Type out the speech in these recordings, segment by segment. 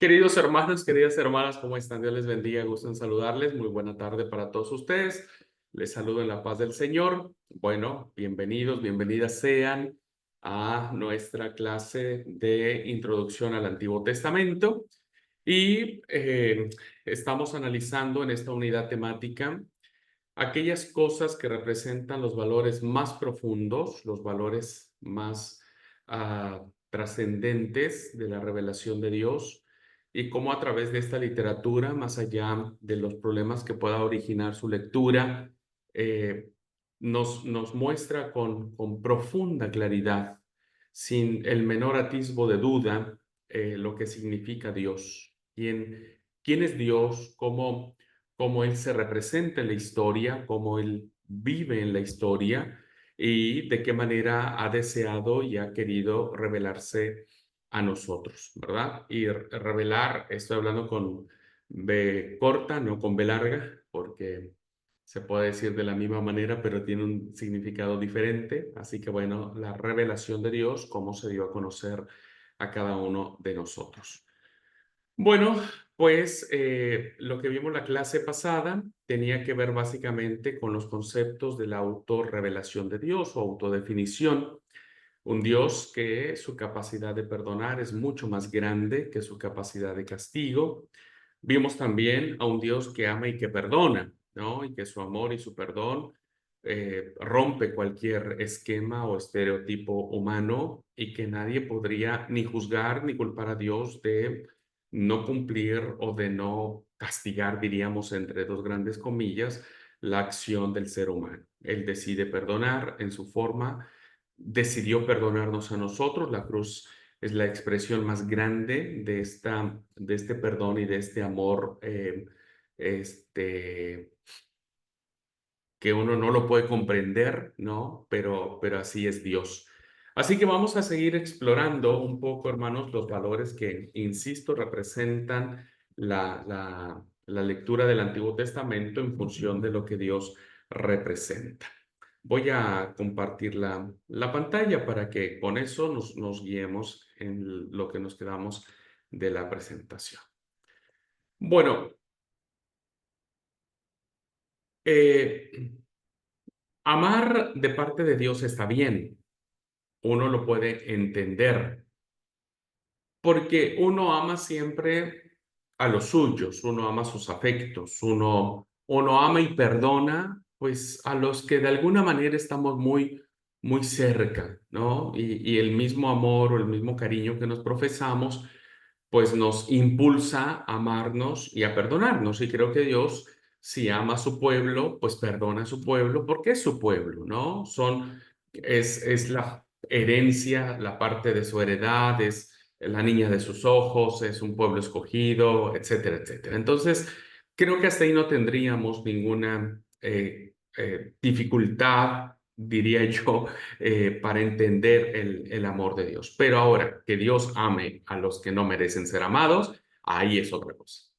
Queridos hermanos, queridas hermanas, ¿cómo están? Dios les bendiga, gusto en saludarles. Muy buena tarde para todos ustedes. Les saludo en la paz del Señor. Bueno, bienvenidos, bienvenidas sean a nuestra clase de introducción al Antiguo Testamento. Y estamos analizando en esta unidad temática aquellas cosas que representan los valores más profundos, los valores más trascendentes de la revelación de Dios y cómo a través de esta literatura, más allá de los problemas que pueda originar su lectura, eh, nos muestra con profunda claridad, sin el menor atisbo de duda, lo que significa Dios, quién es Dios, cómo Él se representa en la historia, cómo Él vive en la historia y de qué manera ha deseado y ha querido revelarse a nosotros, ¿verdad? Y revelar, estoy hablando con B corta, no con B larga, porque se puede decir de la misma manera, pero tiene un significado diferente. Así que bueno, la revelación de Dios, cómo se dio a conocer a cada uno de nosotros. Bueno, pues lo que vimos la clase pasada tenía que ver básicamente con los conceptos de la autorrevelación de Dios o autodefinición. Un Dios que su capacidad de perdonar es mucho más grande que su capacidad de castigo. Vimos también a un Dios que ama y que perdona, ¿no? Y que su amor y su perdón rompe cualquier esquema o estereotipo humano y que nadie podría ni juzgar ni culpar a Dios de no cumplir o de no castigar, diríamos, entre dos grandes comillas, la acción del ser humano. Él decide perdonar en su forma, decidió perdonarnos a nosotros. La cruz es la expresión más grande de este perdón y de este amor este, que uno no lo puede comprender, ¿no? Pero así es Dios. Así que vamos a seguir explorando un poco, hermanos, los valores que, insisto, representan la lectura del Antiguo Testamento en función de lo que Dios representa. Voy a compartir la pantalla para que con eso nos guiemos en lo que nos quedamos de la presentación. Bueno, eh, amar de parte de Dios está bien, uno lo puede entender, porque uno ama siempre a los suyos, uno ama sus afectos, uno ama y perdona, pues a los que de alguna manera estamos muy cerca, ¿no? Y el mismo amor o el mismo cariño que nos profesamos, pues nos impulsa a amarnos y a perdonarnos. Y creo que Dios, si ama a su pueblo, pues perdona a su pueblo, porque es su pueblo, ¿no? Es la herencia, la parte de su heredad, es la niña de sus ojos, es un pueblo escogido, etcétera, etcétera. Entonces, creo que hasta ahí no tendríamos ninguna dificultad, diría yo, para entender el amor de Dios. Pero ahora, que Dios ame a los que no merecen ser amados, ahí es otra cosa.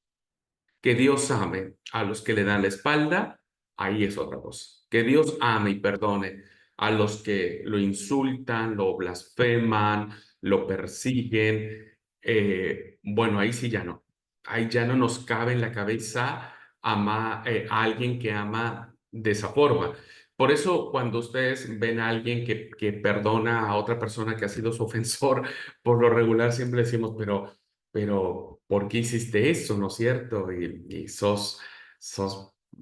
Que Dios ame a los que le dan la espalda, ahí es otra cosa. Que Dios ame y perdone a los que lo insultan, lo blasfeman, lo persiguen, bueno, ahí sí ya no. Ahí ya no nos cabe en la cabeza a alguien que ama de esa forma. Por eso, cuando ustedes ven a alguien que perdona a otra persona que ha sido su ofensor, por lo regular siempre decimos, pero ¿por qué hiciste eso, no es cierto? Y sos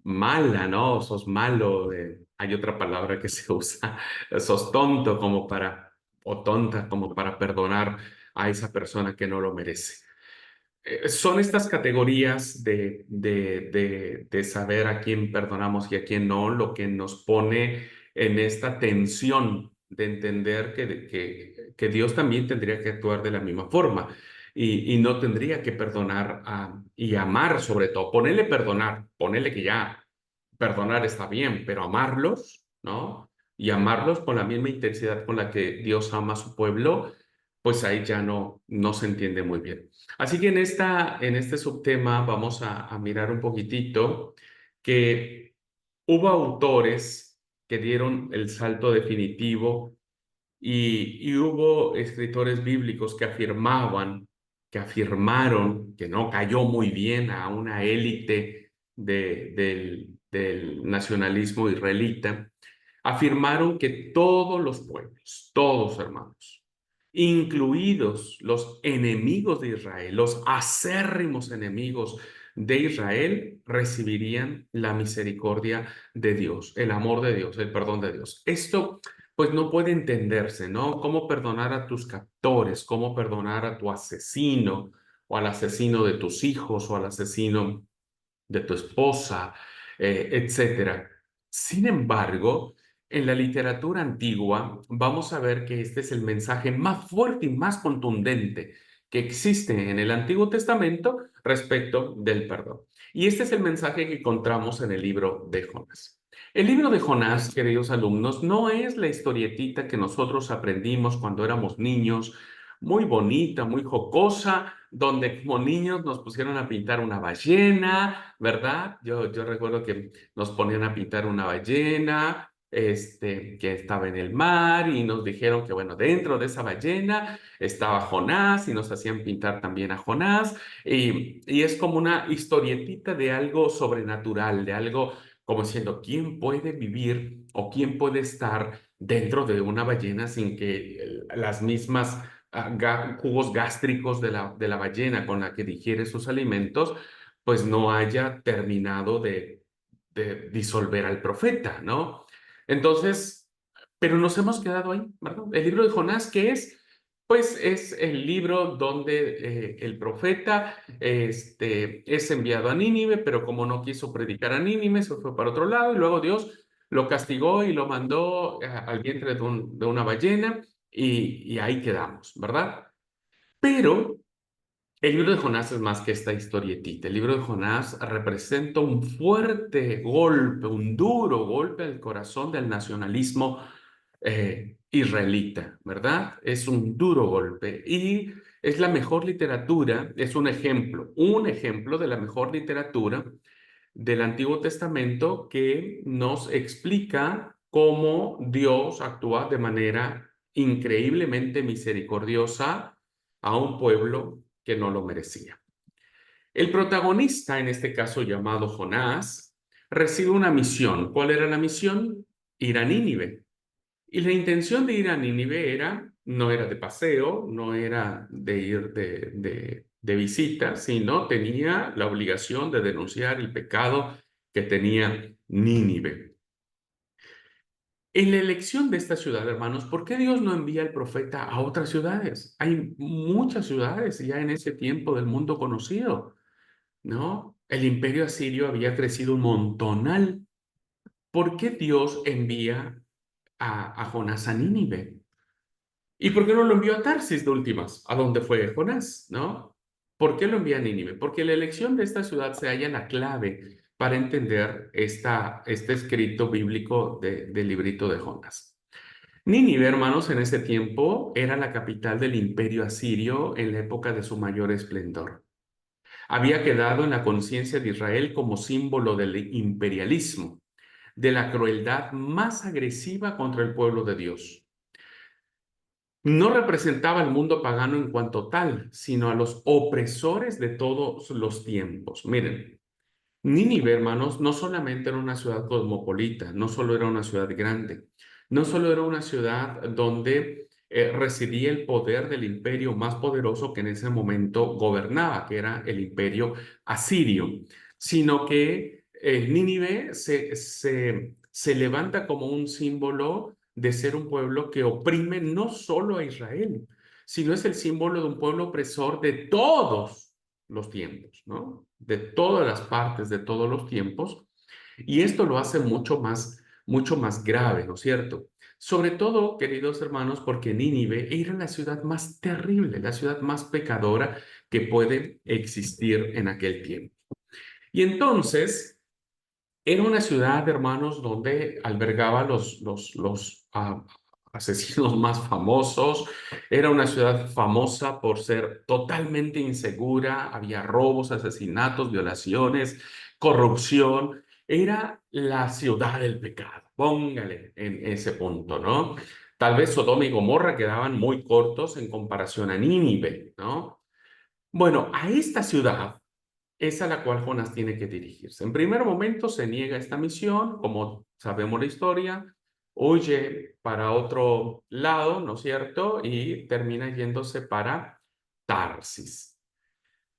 mala, ¿no? Sos malo. Hay otra palabra que se usa, sos tonto como o tonta como para perdonar a esa persona que no lo merece. Son estas categorías de saber a quién perdonamos y a quién no, lo que nos pone en esta tensión de entender que Dios también tendría que actuar de la misma forma y no tendría que perdonar y amar sobre todo. Ponerle perdonar, ponerle que ya perdonar está bien, pero amarlos, ¿no? Y amarlos con la misma intensidad con la que Dios ama a su pueblo, pues ahí ya no se entiende muy bien. Así que en este subtema vamos a mirar un poquitito que hubo autores que dieron el salto definitivo y hubo escritores bíblicos que afirmaban que afirmaron que no cayó muy bien a una élite del nacionalismo israelita, afirmaron que todos los pueblos, todos hermanos, incluidos los enemigos de Israel, los acérrimos enemigos de Israel, recibirían la misericordia de Dios, el amor de Dios, el perdón de Dios. Esto pues no puede entenderse, ¿no? ¿Cómo perdonar a tus captores? ¿Cómo perdonar a tu asesino o al asesino de tus hijos o al asesino de tu esposa, etcétera? Sin embargo, en la literatura antigua vamos a ver que este es el mensaje más fuerte y más contundente que existe en el Antiguo Testamento respecto del perdón. Y este es el mensaje que encontramos en el libro de Jonás. El libro de Jonás, queridos alumnos, no es la historietita que nosotros aprendimos cuando éramos niños, muy bonita, muy jocosa, donde como niños nos pusieron a pintar una ballena, ¿verdad? Yo recuerdo que nos ponían a pintar una ballena, que estaba en el mar y nos dijeron que, bueno, dentro de esa ballena estaba Jonás y nos hacían pintar también a Jonás y es como una historietita de algo sobrenatural, de algo como diciendo, ¿quién puede vivir o quién puede estar dentro de una ballena sin que las mismas jugos gástricos de la ballena con la que digiere sus alimentos, pues no haya terminado de disolver al profeta, ¿no? Entonces, pero nos hemos quedado ahí, ¿verdad? El libro de Jonás, ¿qué es? Pues es el libro donde el profeta es enviado a Nínive, pero como no quiso predicar a Nínive, se fue para otro lado y luego Dios lo castigó y lo mandó al vientre de una ballena y ahí quedamos, ¿verdad? Pero el libro de Jonás es más que esta historietita. El libro de Jonás representa un fuerte golpe, un duro golpe al corazón del nacionalismo israelita, ¿verdad? Es un duro golpe y es la mejor literatura, es un ejemplo de la mejor literatura del Antiguo Testamento que nos explica cómo Dios actúa de manera increíblemente misericordiosa a un pueblo que no lo merecía. El protagonista, en este caso llamado Jonás, recibe una misión. ¿Cuál era la misión? Ir a Nínive. Y la intención de ir a Nínive no era de paseo, no era de ir de visita, sino tenía la obligación de denunciar el pecado que tenía Nínive. En la elección de esta ciudad, hermanos, ¿por qué Dios no envía al profeta a otras ciudades? Hay muchas ciudades ya en ese tiempo del mundo conocido, ¿no? El imperio asirio había crecido un montonal. ¿Por qué Dios envía a Jonás a Nínive? ¿Y por qué no lo envió a Tarsis de últimas, a donde fue Jonás, ¿no? ¿Por qué lo envía a Nínive? Porque la elección de esta ciudad se halla la clave para entender este escrito bíblico del librito de Jonás. Nínive, hermanos, en ese tiempo era la capital del imperio asirio en la época de su mayor esplendor. Había quedado en la conciencia de Israel como símbolo del imperialismo, de la crueldad más agresiva contra el pueblo de Dios. No representaba al mundo pagano en cuanto tal, sino a los opresores de todos los tiempos. Miren, Nínive, hermanos, no solamente era una ciudad cosmopolita, no solo era una ciudad grande, no solo era una ciudad donde residía el poder del imperio más poderoso que en ese momento gobernaba, que era el imperio asirio, sino que Nínive se levanta como un símbolo de ser un pueblo que oprime no solo a Israel, sino es el símbolo de un pueblo opresor de todos los tiempos, ¿no? De todas las partes, de todos los tiempos. Y esto lo hace mucho más grave, ¿no es cierto? Sobre todo, queridos hermanos, porque Nínive era la ciudad más terrible, la ciudad más pecadora que puede existir en aquel tiempo. Y entonces, era una ciudad, hermanos, donde albergaba los asesinos más famosos. Era una ciudad famosa por ser totalmente insegura. Había robos, asesinatos, violaciones, corrupción. Era la ciudad del pecado. Póngale en ese punto, ¿no? Tal vez Sodoma y Gomorra quedaban muy cortos en comparación a Nínive, ¿no? Bueno, a esta ciudad es a la cual Jonás tiene que dirigirse. En primer momento se niega a esta misión, como sabemos la historia, huye para otro lado, ¿no es cierto? Y termina yéndose para Tarsis.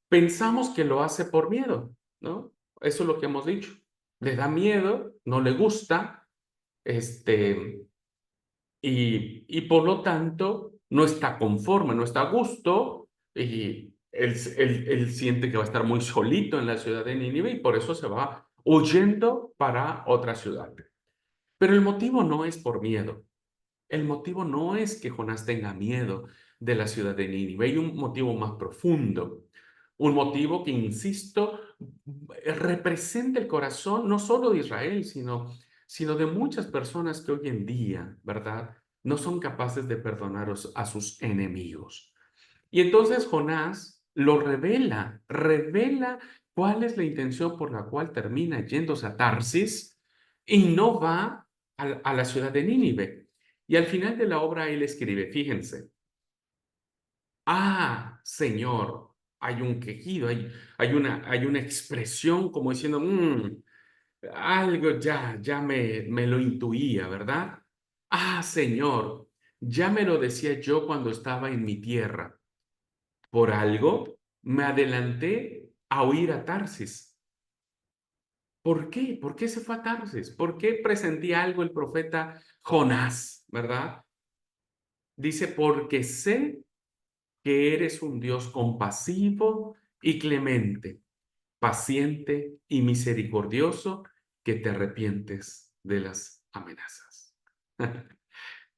Pensamos que lo hace por miedo, ¿no? Eso es lo que hemos dicho. Le da miedo, no le gusta, este, y por lo tanto no está conforme, no está a gusto y él siente que va a estar muy solito en la ciudad de Nínive y por eso se va huyendo para otra ciudad. Pero el motivo no es por miedo. El motivo no es que Jonás tenga miedo de la ciudad de Nínive. Hay un motivo más profundo. Un motivo que, insisto, representa el corazón no solo de Israel, sino de muchas personas que hoy en día, ¿verdad? No son capaces de perdonar a sus enemigos. Y entonces Jonás lo revela cuál es la intención por la cual termina yéndose a Tarsis y no va a la ciudad de Nínive. Y al final de la obra él escribe, fíjense, Señor, hay un quejido, hay una expresión como diciendo, algo ya me lo intuía, ¿verdad? Señor, ya me lo decía yo cuando estaba en mi tierra. Por algo me adelanté a huir a Tarsis. ¿Por qué? ¿Por qué se fue a Tarsis? ¿Por qué presentía algo el profeta Jonás, verdad? Dice, porque sé que eres un Dios compasivo y clemente, paciente y misericordioso, que te arrepientes de las amenazas.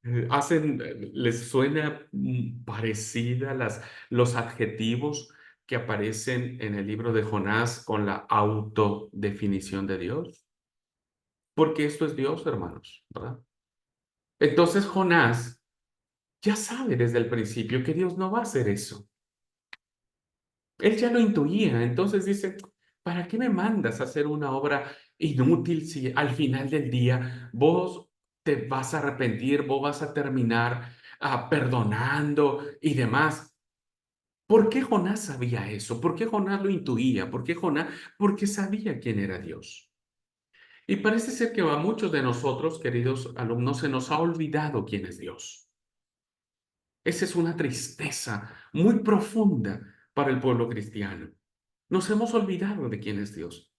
¿Les suena parecida los adjetivos que aparecen en el libro de Jonás con la autodefinición de Dios? Porque esto es Dios, hermanos, ¿verdad? Entonces Jonás ya sabe desde el principio que Dios no va a hacer eso. Él ya lo intuía, entonces dice, ¿para qué me mandas a hacer una obra inútil si al final del día vos te vas a arrepentir, vos vas a terminar perdonando y demás? ¿Por qué Jonás sabía eso? ¿Por qué Jonás lo intuía? ¿Por qué Jonás? Porque sabía quién era Dios. Y parece ser que a muchos de nosotros, queridos alumnos, se nos ha olvidado quién es Dios. Esa es una tristeza muy profunda para el pueblo cristiano. Nos hemos olvidado de quién es Dios.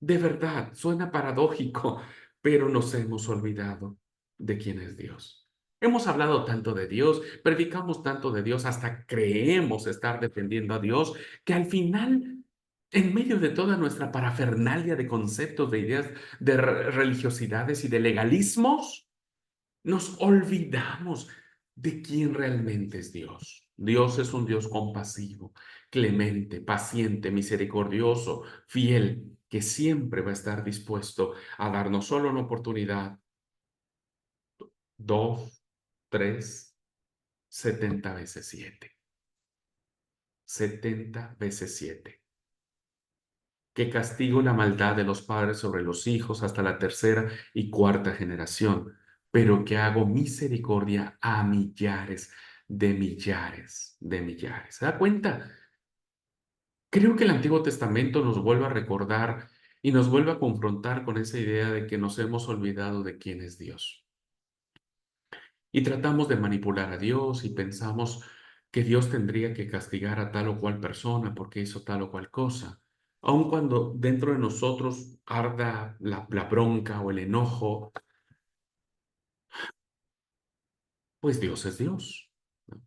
De verdad, suena paradójico, pero nos hemos olvidado de quién es Dios. Hemos hablado tanto de Dios, predicamos tanto de Dios, hasta creemos estar defendiendo a Dios, que al final, en medio de toda nuestra parafernalia de conceptos, de ideas, de religiosidades y de legalismos, nos olvidamos de quién realmente es Dios. Dios es un Dios compasivo, clemente, paciente, misericordioso, fiel, que siempre va a estar dispuesto a darnos solo una oportunidad, dos, tres, 70 veces siete. 70 veces siete. Que castigo la maldad de los padres sobre los hijos hasta la tercera y cuarta generación, pero que hago misericordia a millares de millares de millares. ¿Se da cuenta? Creo que el Antiguo Testamento nos vuelve a recordar y nos vuelve a confrontar con esa idea de que nos hemos olvidado de quién es Dios. Y tratamos de manipular a Dios y pensamos que Dios tendría que castigar a tal o cual persona porque hizo tal o cual cosa. Aun cuando dentro de nosotros arda la bronca o el enojo, pues Dios es Dios, ¿no?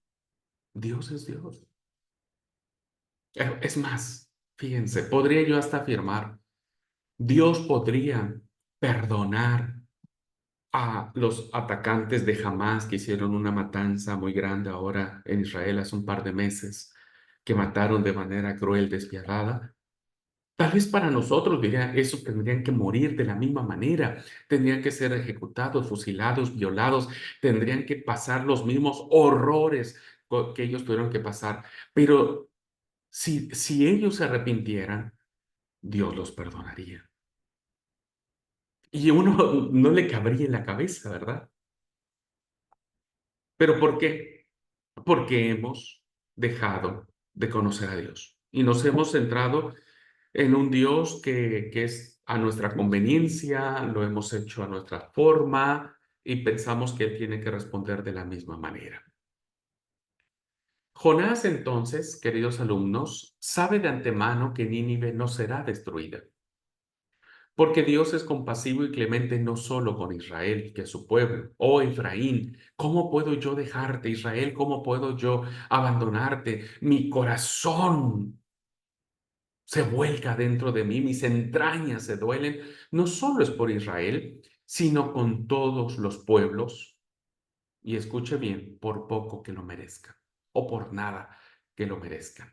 Dios es Dios. Es más, fíjense, podría yo hasta afirmar, Dios podría perdonar a los atacantes de Hamas que hicieron una matanza muy grande ahora en Israel hace un par de meses, que mataron de manera cruel, despiadada. Tal vez para nosotros, diría, esos tendrían que morir de la misma manera, tendrían que ser ejecutados, fusilados, violados, tendrían que pasar los mismos horrores que ellos tuvieron que pasar. Pero si ellos se arrepintieran, Dios los perdonaría. Y uno no le cabría en la cabeza, ¿verdad? ¿Pero por qué? Porque hemos dejado de conocer a Dios. Y nos hemos centrado en un Dios que es a nuestra conveniencia, lo hemos hecho a nuestra forma y pensamos que Él tiene que responder de la misma manera. Jonás, entonces, queridos alumnos, sabe de antemano que Nínive no será destruida, porque Dios es compasivo y clemente no solo con Israel, que es su pueblo. Oh Efraín, ¿cómo puedo yo dejarte, Israel? ¿Cómo puedo yo abandonarte? Mi corazón se vuelca dentro de mí, mis entrañas se duelen. No solo es por Israel, sino con todos los pueblos. Y escuche bien, por poco que lo merezcan, o por nada que lo merezcan.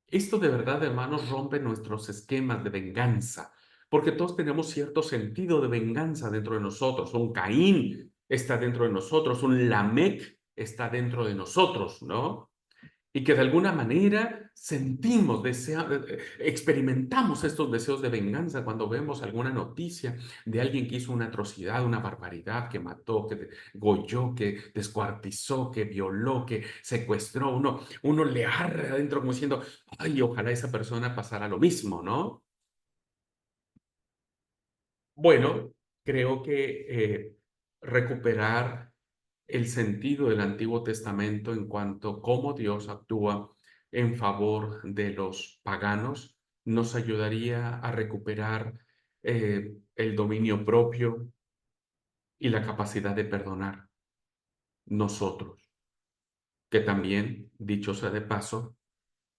Esto de verdad, hermanos, rompe nuestros esquemas de venganza, porque todos tenemos cierto sentido de venganza dentro de nosotros. Un Caín está dentro de nosotros, un Lamec está dentro de nosotros, ¿no? Y que de alguna manera sentimos, experimentamos estos deseos de venganza cuando vemos alguna noticia de alguien que hizo una atrocidad, una barbaridad, que mató, que degolló, que descuartizó, que violó, que secuestró. Uno le arde adentro como diciendo, ay, ojalá esa persona pasara lo mismo, ¿no? Bueno, creo que recuperar el sentido del Antiguo Testamento en cuanto a cómo Dios actúa en favor de los paganos nos ayudaría a recuperar el dominio propio y la capacidad de perdonar nosotros, que también, dicho sea de paso,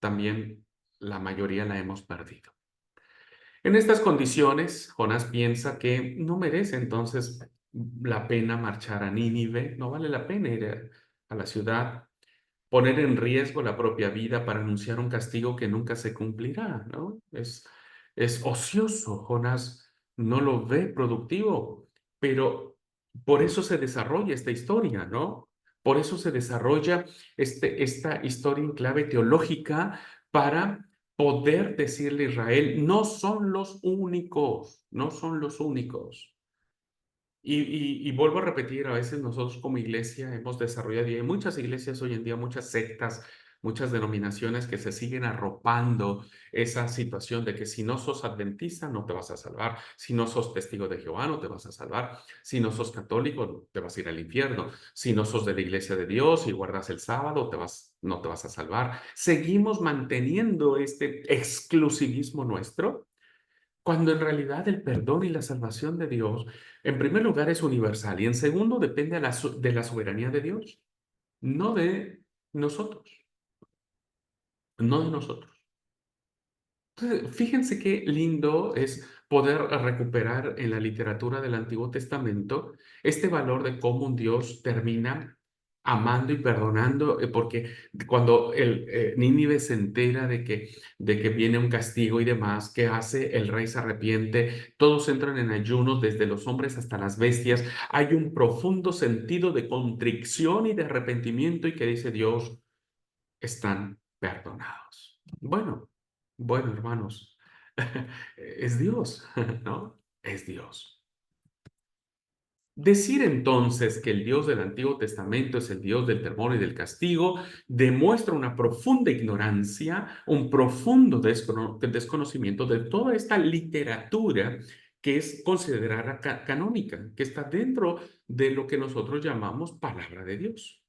también la mayoría la hemos perdido. En estas condiciones, Jonás piensa que no merece entonces la pena marchar a Nínive, no vale la pena ir a la ciudad, poner en riesgo la propia vida para anunciar un castigo que nunca se cumplirá, ¿no? Es ocioso, Jonás no lo ve productivo, pero por eso se desarrolla esta historia, ¿no? Por eso se desarrolla esta historia en clave teológica para poder decirle a Israel, no son los únicos, no son los únicos. Y vuelvo a repetir, a veces nosotros como iglesia hemos desarrollado, y hay muchas iglesias hoy en día, muchas sectas, muchas denominaciones que se siguen arropando esa situación de que si no sos adventista no te vas a salvar, si no sos testigo de Jehová no te vas a salvar, si no sos católico te vas a ir al infierno, si no sos de la iglesia de Dios y guardas el sábado no te vas a salvar. Seguimos manteniendo este exclusivismo nuestro cuando en realidad el perdón y la salvación de Dios, en primer lugar, es universal y en segundo, depende de la soberanía de Dios, no de nosotros, no de nosotros. Entonces, fíjense qué lindo es poder recuperar en la literatura del Antiguo Testamento este valor de cómo un Dios termina amando y perdonando, porque cuando Nínive se entera de que viene un castigo y demás, ¿qué hace? El rey se arrepiente, todos entran en ayunos, desde los hombres hasta las bestias. Hay un profundo sentido de contrición y de arrepentimiento y que dice Dios, están perdonados. Bueno, hermanos, es Dios, ¿no? Es Dios. Decir entonces que el Dios del Antiguo Testamento es el Dios del temor y del castigo demuestra una profunda ignorancia, un profundo desconocimiento de toda esta literatura que es considerada canónica, que está dentro de lo que nosotros llamamos palabra de Dios.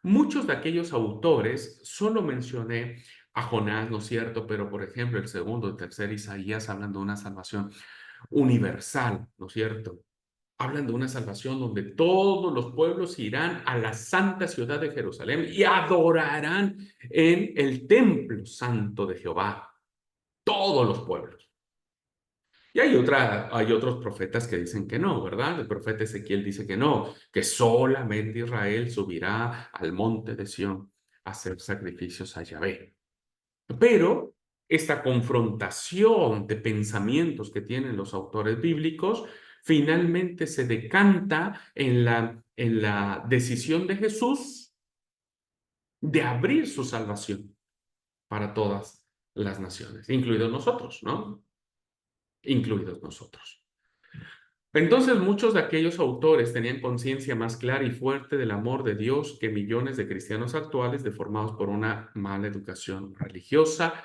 Muchos de aquellos autores, solo mencioné a Jonás, ¿no es cierto? Pero, por ejemplo, el segundo, el tercer Isaías hablan de una salvación universal, ¿no es cierto? Hablan de una salvación donde todos los pueblos irán a la santa ciudad de Jerusalén y adorarán en el templo santo de Jehová. Todos los pueblos. Y hay otros profetas que dicen que no, ¿verdad? El profeta Ezequiel dice que no, que solamente Israel subirá al monte de Sión a hacer sacrificios a Yahvé. Pero esta confrontación de pensamientos que tienen los autores bíblicos finalmente se decanta en la decisión de Jesús de abrir su salvación para todas las naciones, incluidos nosotros, ¿no? Incluidos nosotros. Entonces, muchos de aquellos autores tenían conciencia más clara y fuerte del amor de Dios que millones de cristianos actuales deformados por una mala educación religiosa,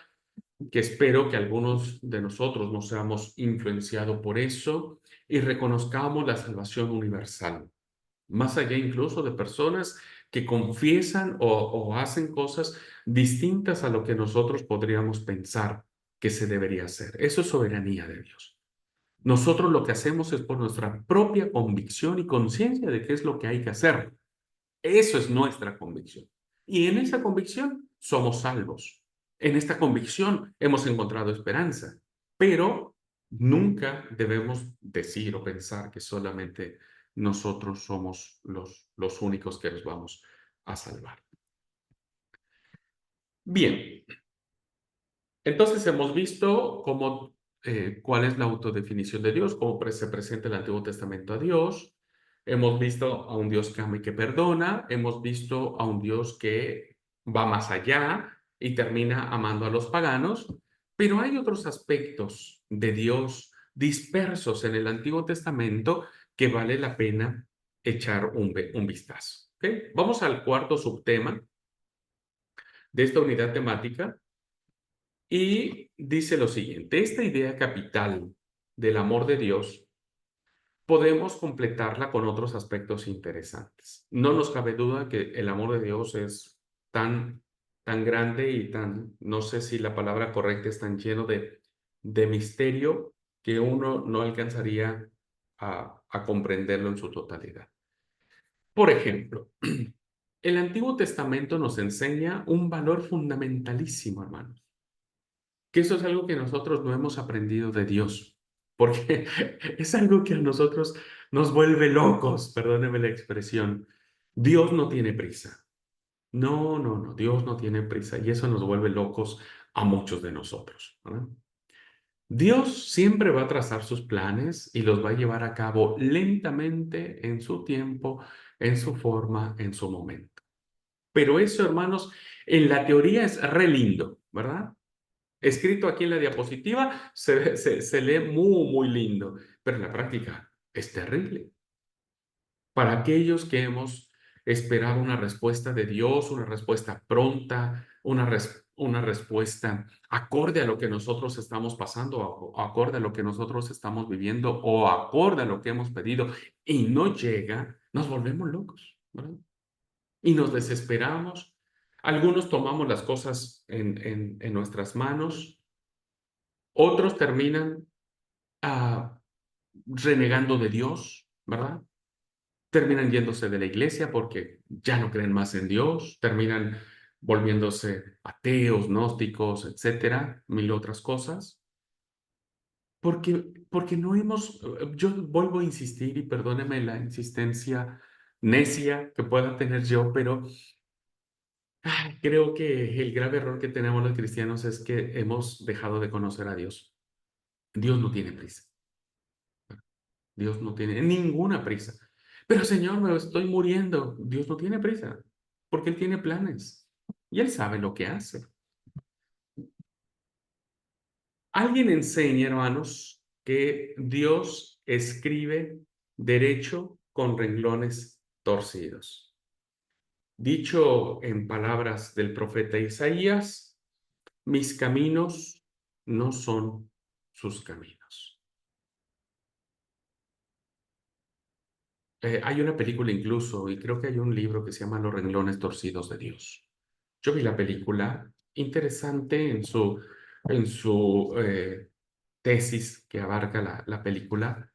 que espero que algunos de nosotros no seamos influenciados por eso y reconozcamos la salvación universal, más allá incluso de personas que confiesan o hacen cosas distintas a lo que nosotros podríamos pensar que se debería hacer. Eso es soberanía de Dios. Nosotros lo que hacemos es por nuestra propia convicción y conciencia de qué es lo que hay que hacer. Eso es nuestra convicción. Y en esa convicción somos salvos. En esta convicción hemos encontrado esperanza. Pero nunca debemos decir o pensar que solamente nosotros somos los únicos que nos vamos a salvar. Bien, entonces hemos visto cómo, cuál es la autodefinición de Dios, cómo se presenta el Antiguo Testamento a Dios. Hemos visto a un Dios que ama y que perdona. Hemos visto a un Dios que va más allá y termina amando a los paganos. Pero hay otros aspectos de Dios dispersos en el Antiguo Testamento que vale la pena echar un vistazo. ¿Ok? Vamos al cuarto subtema de esta unidad temática. Y dice lo siguiente: esta idea capital del amor de Dios podemos completarla con otros aspectos interesantes. No nos cabe duda que el amor de Dios es tan grande y tan, no sé si la palabra correcta es tan lleno de misterio que uno no alcanzaría a comprenderlo en su totalidad. Por ejemplo, el Antiguo Testamento nos enseña un valor fundamentalísimo, hermano, que eso es algo que nosotros no hemos aprendido de Dios, porque es algo que a nosotros nos vuelve locos, perdóneme la expresión. Dios no tiene prisa. No, no, no, Dios no tiene prisa y eso nos vuelve locos a muchos de nosotros, ¿verdad? Dios siempre va a trazar sus planes y los va a llevar a cabo lentamente en su tiempo, en su forma, en su momento. Pero eso, hermanos, en la teoría es re lindo, ¿verdad? Escrito aquí en la diapositiva se lee muy lindo, pero en la práctica es terrible. Para aquellos que hemos esperado una respuesta de Dios, una respuesta pronta, una respuesta acorde a lo que nosotros estamos pasando, o acorde a lo que nosotros estamos viviendo, o acorde a lo que hemos pedido, y no llega, nos volvemos locos, ¿verdad? Y nos desesperamos. Algunos tomamos las cosas en nuestras manos. Otros terminan ah, renegando de Dios, ¿verdad? Terminan yéndose de la iglesia porque ya no creen más en Dios, terminan volviéndose ateos, gnósticos, etcétera, mil otras cosas. Porque no hemos, yo vuelvo a insistir y perdóneme la insistencia necia que pueda tener yo, pero creo que el grave error que tenemos los cristianos es que hemos dejado de conocer a Dios. Dios no tiene prisa. Dios no tiene ninguna prisa. Pero Señor, me estoy muriendo. Dios no tiene prisa, porque Él tiene planes y Él sabe lo que hace. Alguien enseña, hermanos, que Dios escribe derecho con renglones torcidos. Dicho en palabras del profeta Isaías, mis caminos no son sus caminos. Hay una película incluso, y creo que hay un libro que se llama Los renglones torcidos de Dios. Yo vi la película, interesante en su tesis que abarca la película,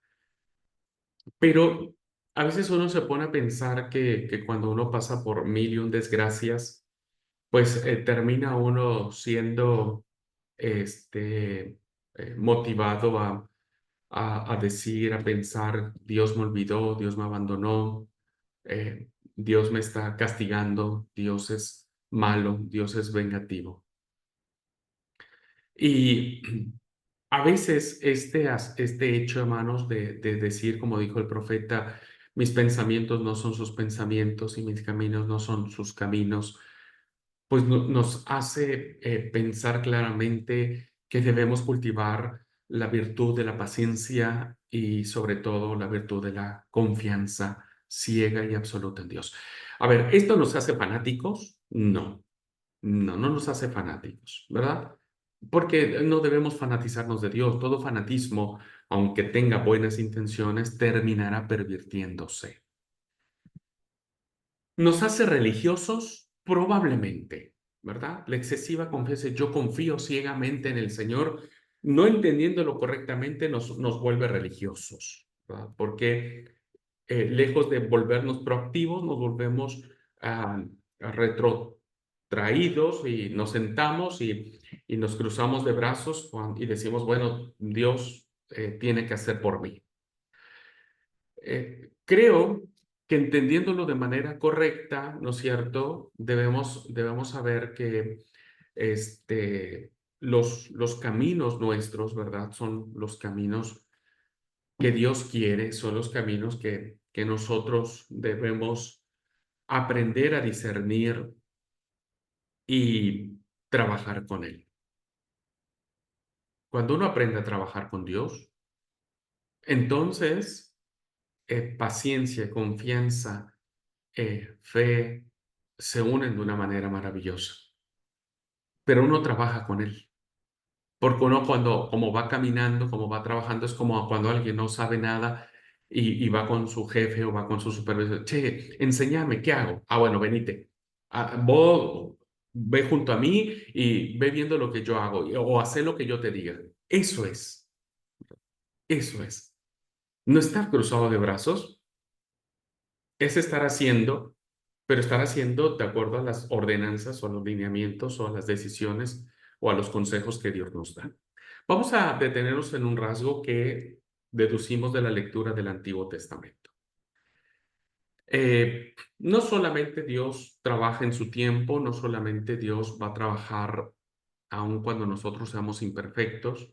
pero a veces uno se pone a pensar que cuando uno pasa por mil y un desgracias, pues termina uno siendo motivado a decir, a pensar: Dios me olvidó, Dios me abandonó, Dios me está castigando, Dios es malo, Dios es vengativo. Y a veces este hecho, hermanos, de decir, como dijo el profeta, mis pensamientos no son sus pensamientos y mis caminos no son sus caminos, pues nos hace pensar claramente que debemos cultivar la virtud de la paciencia y sobre todo la virtud de la confianza ciega y absoluta en Dios. A ver, ¿esto nos hace fanáticos? No, no nos hace fanáticos, ¿verdad? Porque no debemos fanatizarnos de Dios. Todo fanatismo, aunque tenga buenas intenciones, terminará pervirtiéndose. ¿Nos hace religiosos? Probablemente, ¿verdad? La excesiva confianza, yo confío ciegamente en el Señor, no entendiéndolo correctamente, nos vuelve religiosos, ¿verdad? Porque lejos de volvernos proactivos, nos volvemos retrotraídos y nos sentamos y nos cruzamos de brazos y decimos, bueno, Dios tiene que hacer por mí. Creo que entendiéndolo de manera correcta, ¿no es cierto? Debemos saber que los caminos nuestros, ¿verdad? Son los caminos que Dios quiere, son los caminos que nosotros debemos aprender a discernir y trabajar con Él. Cuando uno aprende a trabajar con Dios, entonces paciencia, confianza, fe se unen de una manera maravillosa, pero uno trabaja con Él. Porque uno cuando, como va caminando, como va trabajando, es como cuando alguien no sabe nada y va con su jefe o va con su supervisor. Che, enséñame, ¿qué hago? Ah, bueno, venite. Vos ve junto a mí y ve viendo lo que yo hago o haz lo que yo te diga. Eso es, eso es. No estar cruzado de brazos es estar haciendo, pero estar haciendo de acuerdo a las ordenanzas o a los lineamientos o a las decisiones o a los consejos que Dios nos da. Vamos a detenernos en un rasgo que deducimos de la lectura del Antiguo Testamento. No solamente Dios trabaja en su tiempo, no solamente Dios va a trabajar aun cuando nosotros seamos imperfectos.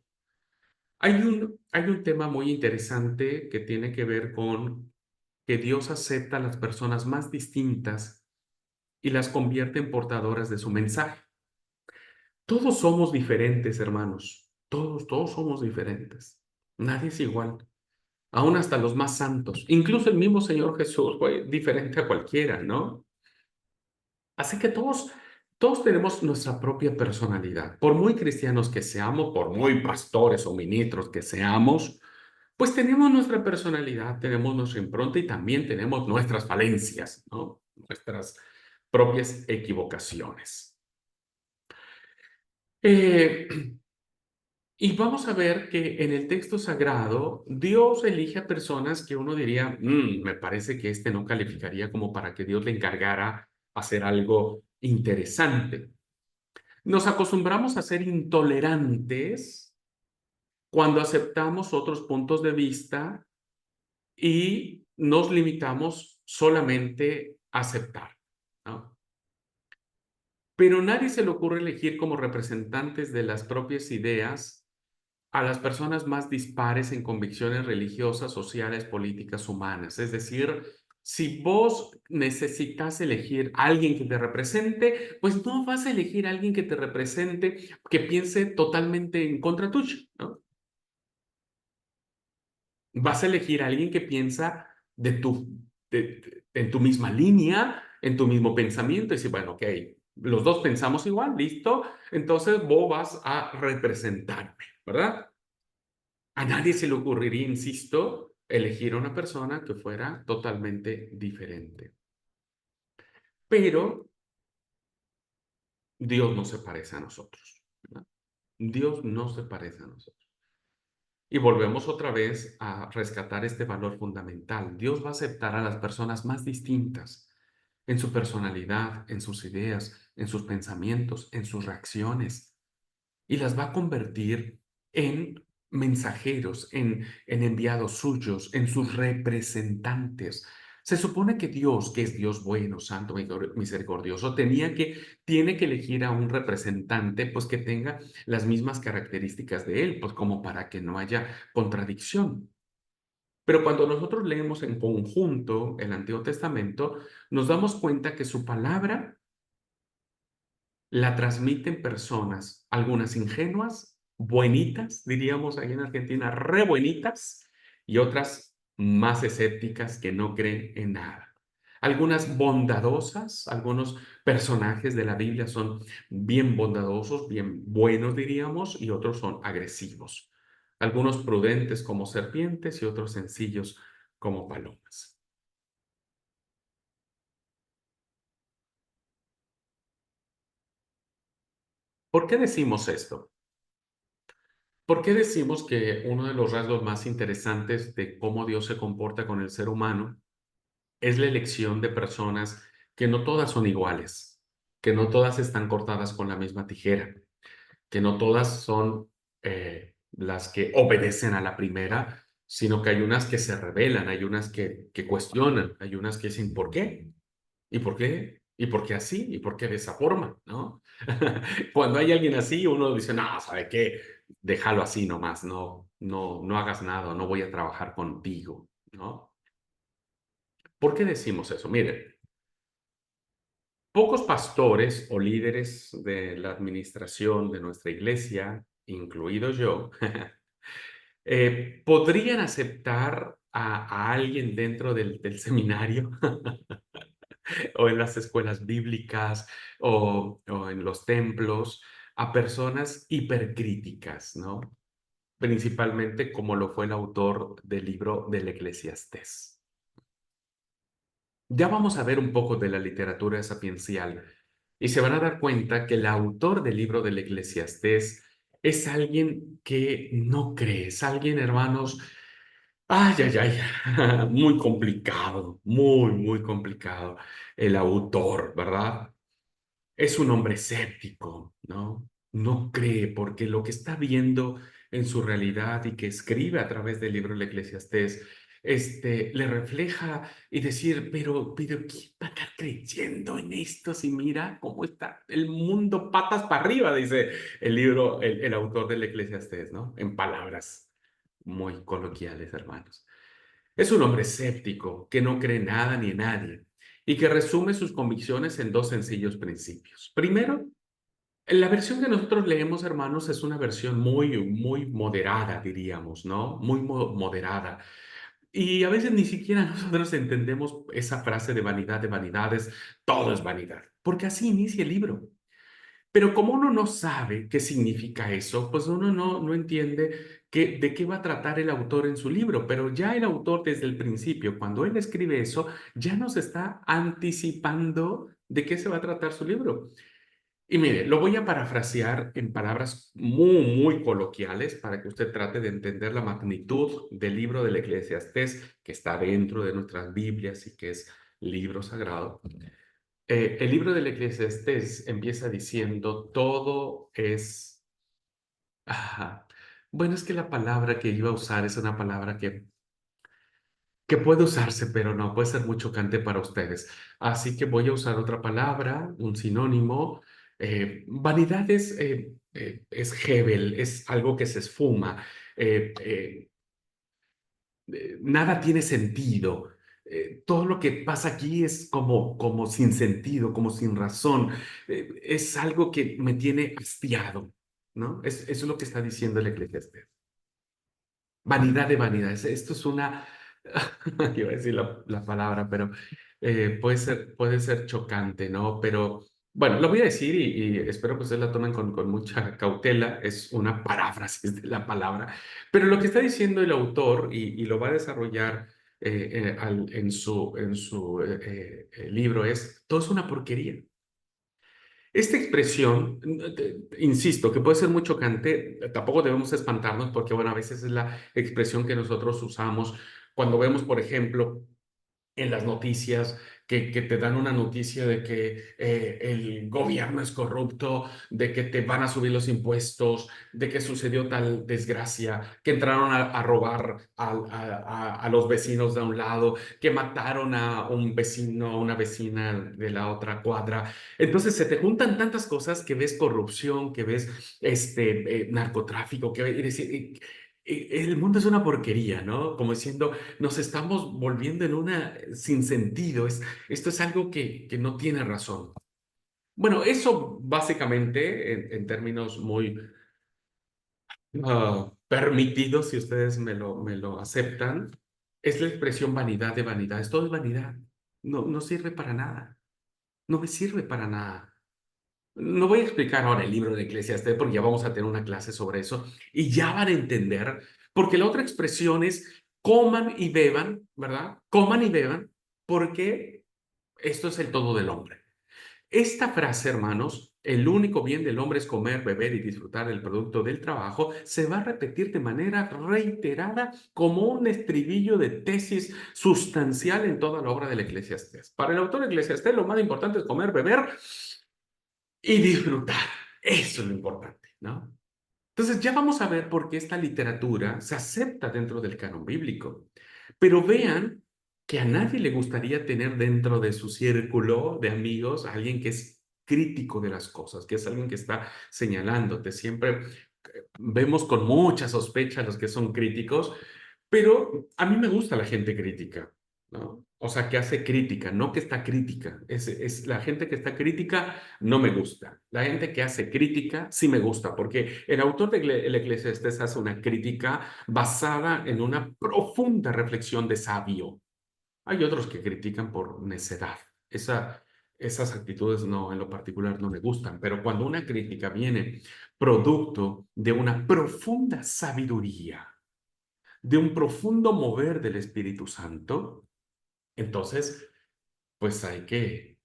Hay un tema muy interesante que tiene que ver con que Dios acepta a las personas más distintas y las convierte en portadoras de su mensaje. Todos somos diferentes, hermanos. Todos somos diferentes. Nadie es igual. Aún hasta los más santos. Incluso el mismo Señor Jesús fue diferente a cualquiera, ¿no? Así que todos tenemos nuestra propia personalidad. Por muy cristianos que seamos, por muy pastores o ministros que seamos, pues tenemos nuestra personalidad, tenemos nuestra impronta y también tenemos nuestras falencias, ¿no? Nuestras propias equivocaciones. Eh, y vamos a ver que en el texto sagrado, Dios elige a personas que uno diría, me parece que este no calificaría como para que Dios le encargara hacer algo interesante. Nos acostumbramos a ser intolerantes cuando aceptamos otros puntos de vista y nos limitamos solamente a aceptar, ¿no? Pero nadie se le ocurre elegir como representantes de las propias ideas a las personas más dispares en convicciones religiosas, sociales, políticas, humanas. Es decir, si vos necesitas elegir a alguien que te represente, pues no vas a elegir a alguien que te represente que piense totalmente en contra tuyo, ¿no? Vas a elegir a alguien que piensa en tu misma línea, en tu mismo pensamiento, y decir, bueno, ok, los dos pensamos igual, listo, entonces vos vas a representarme, ¿verdad? A nadie se le ocurriría, insisto, elegir a una persona que fuera totalmente diferente. Pero Dios no se parece a nosotros, ¿verdad? Dios no se parece a nosotros. Y volvemos otra vez a rescatar este valor fundamental. Dios va a aceptar a las personas más distintas en su personalidad, en sus ideas, en sus pensamientos, en sus reacciones, y las va a convertir en mensajeros, en enviados suyos, en sus representantes. Se supone que Dios, que es Dios bueno, santo, misericordioso, tiene que elegir a un representante, pues que tenga las mismas características de él, pues como para que no haya contradicción. Pero cuando nosotros leemos en conjunto el Antiguo Testamento, nos damos cuenta que su palabra la transmiten personas, algunas ingenuas buenitas, diríamos ahí en Argentina, re buenitas, y otras más escépticas que no creen en nada. Algunas bondadosas, algunos personajes de la Biblia son bien bondadosos, bien buenos, diríamos, y otros son agresivos. Algunos prudentes como serpientes y otros sencillos como palomas. ¿Por qué decimos esto? ¿Por qué decimos que uno de los rasgos más interesantes de cómo Dios se comporta con el ser humano es la elección de personas que no todas son iguales, que no todas están cortadas con la misma tijera, que no todas son las que obedecen a la primera, sino que hay unas que se rebelan, hay unas que cuestionan, hay unas que dicen, ¿por qué? ¿Y por qué? ¿Y por qué así? ¿Y por qué de esa forma? ¿No? Cuando hay alguien así, uno dice, no, ¿sabe qué? Déjalo así nomás, no hagas nada, no voy a trabajar contigo, ¿no? ¿Por qué decimos eso? Miren, pocos pastores o líderes de la administración de nuestra iglesia, incluido yo, podrían aceptar a alguien dentro del seminario o en las escuelas bíblicas o en los templos a personas hipercríticas, ¿no? Principalmente como lo fue el autor del libro del Eclesiastés. Ya vamos a ver un poco de la literatura sapiencial y se van a dar cuenta que el autor del libro del Eclesiastés es alguien que no cree, es alguien, hermanos, ay, ay, ay, muy complicado, muy complicado el autor, ¿verdad? Es un hombre escéptico, ¿no? No cree porque lo que está viendo en su realidad y que escribe a través del libro del Eclesiastés, le refleja y decir, pero ¿quién va a estar creyendo en esto si mira cómo está el mundo patas para arriba? Dice el libro, el autor del Eclesiastés, ¿no? En palabras muy coloquiales, hermanos. Es un hombre escéptico que no cree nada ni en nadie y que resume sus convicciones en dos sencillos principios. Primero, la versión que nosotros leemos, hermanos, es una versión muy moderada, diríamos, ¿no? Muy moderada. Y a veces ni siquiera nosotros entendemos esa frase de vanidad de vanidades, todo es vanidad, porque así inicia el libro. Pero como uno no sabe qué significa eso, pues uno no entiende de qué va a tratar el autor en su libro. Pero ya el autor desde el principio, cuando él escribe eso, ya nos está anticipando de qué se va a tratar su libro. Y mire, lo voy a parafrasear en palabras muy coloquiales para que usted trate de entender la magnitud del libro del Eclesiastés que está dentro de nuestras Biblias y que es libro sagrado. El libro del Eclesiastés empieza diciendo, todo es... Ajá. Bueno, es que la palabra que iba a usar es una palabra que puede usarse, pero no, puede ser muy chocante para ustedes. Así que voy a usar otra palabra, un sinónimo. Vanidad es Hebel, es algo que se esfuma. Nada tiene sentido. Todo lo que pasa aquí es como sin sentido, como sin razón. Es algo que me tiene hastiado, ¿no? Eso es lo que está diciendo el Eclesiastés. Vanidad de vanidades. Esto es una, iba a decir la palabra, pero puede ser chocante, ¿no? Pero bueno, lo voy a decir y espero que ustedes la tomen con mucha cautela. Es una paráfrasis de la palabra, pero lo que está diciendo el autor y lo va a desarrollar en su libro es, todo es una porquería. Esta expresión, insisto, que puede ser muy chocante, tampoco debemos espantarnos porque, bueno, a veces es la expresión que nosotros usamos cuando vemos, por ejemplo, en las noticias, que te dan una noticia de que el gobierno es corrupto, de que te van a subir los impuestos, de que sucedió tal desgracia, que entraron a robar a los vecinos de un lado, que mataron a un vecino, a una vecina de la otra cuadra. Entonces se te juntan tantas cosas que ves corrupción, que ves narcotráfico, y decir, el mundo es una porquería, ¿no? Como diciendo, nos estamos volviendo en una sin sentido. Esto es algo que no tiene razón. Bueno, eso básicamente, en términos muy permitido, si ustedes me lo aceptan, es la expresión vanidad de vanidades. Todo es vanidad. No, no sirve para nada. No me sirve para nada. No voy a explicar ahora el libro de Eclesiastés porque ya vamos a tener una clase sobre eso y ya van a entender, porque la otra expresión es coman y beban, ¿verdad? Coman y beban porque esto es el todo del hombre. Esta frase, hermanos, el único bien del hombre es comer, beber y disfrutar del producto del trabajo, se va a repetir de manera reiterada como un estribillo de tesis sustancial en toda la obra del Eclesiastés. Para el autor Eclesiastés, lo más importante es comer, beber y disfrutar. Eso es lo importante, ¿no? Entonces ya vamos a ver por qué esta literatura se acepta dentro del canon bíblico. Pero vean que a nadie le gustaría tener dentro de su círculo de amigos a alguien que es crítico de las cosas, que es alguien que está señalándote. Siempre vemos con mucha sospecha a los que son críticos, pero a mí me gusta la gente crítica, ¿no? O sea, que hace crítica, no que está crítica. Es la gente que está crítica no me gusta. La gente que hace crítica sí me gusta, porque el autor de el Eclesiastés hace una crítica basada en una profunda reflexión de sabio. Hay otros que critican por necedad. Esas actitudes no, en lo particular no me gustan, pero cuando una crítica viene producto de una profunda sabiduría, de un profundo mover del Espíritu Santo, entonces, pues hay que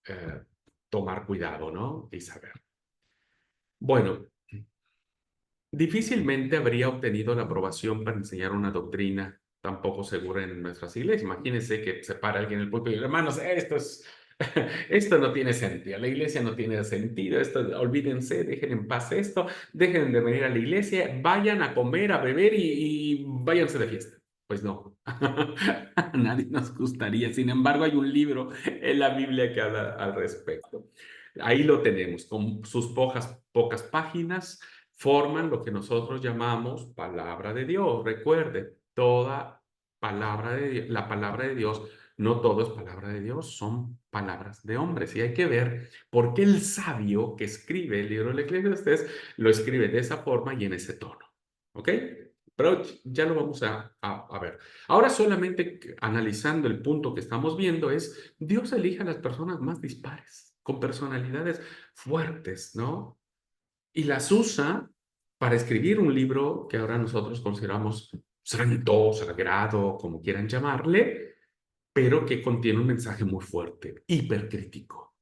eh, tomar cuidado, ¿no? Y saber. Bueno, difícilmente habría obtenido la aprobación para enseñar una doctrina tan poco segura en nuestras iglesias. Imagínense que se para alguien en el púlpito y dice, hermanos, esto no tiene sentido, la iglesia no tiene sentido, esto, olvídense, dejen en paz esto, dejen de venir a la iglesia, vayan a comer, a beber y váyanse de fiesta. Pues no, a nadie nos gustaría. Sin embargo, hay un libro en la Biblia que habla al respecto. Ahí lo tenemos, con sus pocas páginas, forman lo que nosotros llamamos palabra de Dios. Recuerde, toda palabra de Dios, la palabra de Dios, no todo es palabra de Dios, son palabras de hombres. Y hay que ver por qué el sabio que escribe el libro del Eclesiastés lo escribe de esa forma y en ese tono. ¿Ok? Pero ya lo vamos a ver. Ahora solamente analizando el punto que estamos viendo es, Dios elige a las personas más dispares, con personalidades fuertes, ¿no? Y las usa para escribir un libro que ahora nosotros consideramos santo, sagrado, como quieran llamarle, pero que contiene un mensaje muy fuerte, hipercrítico.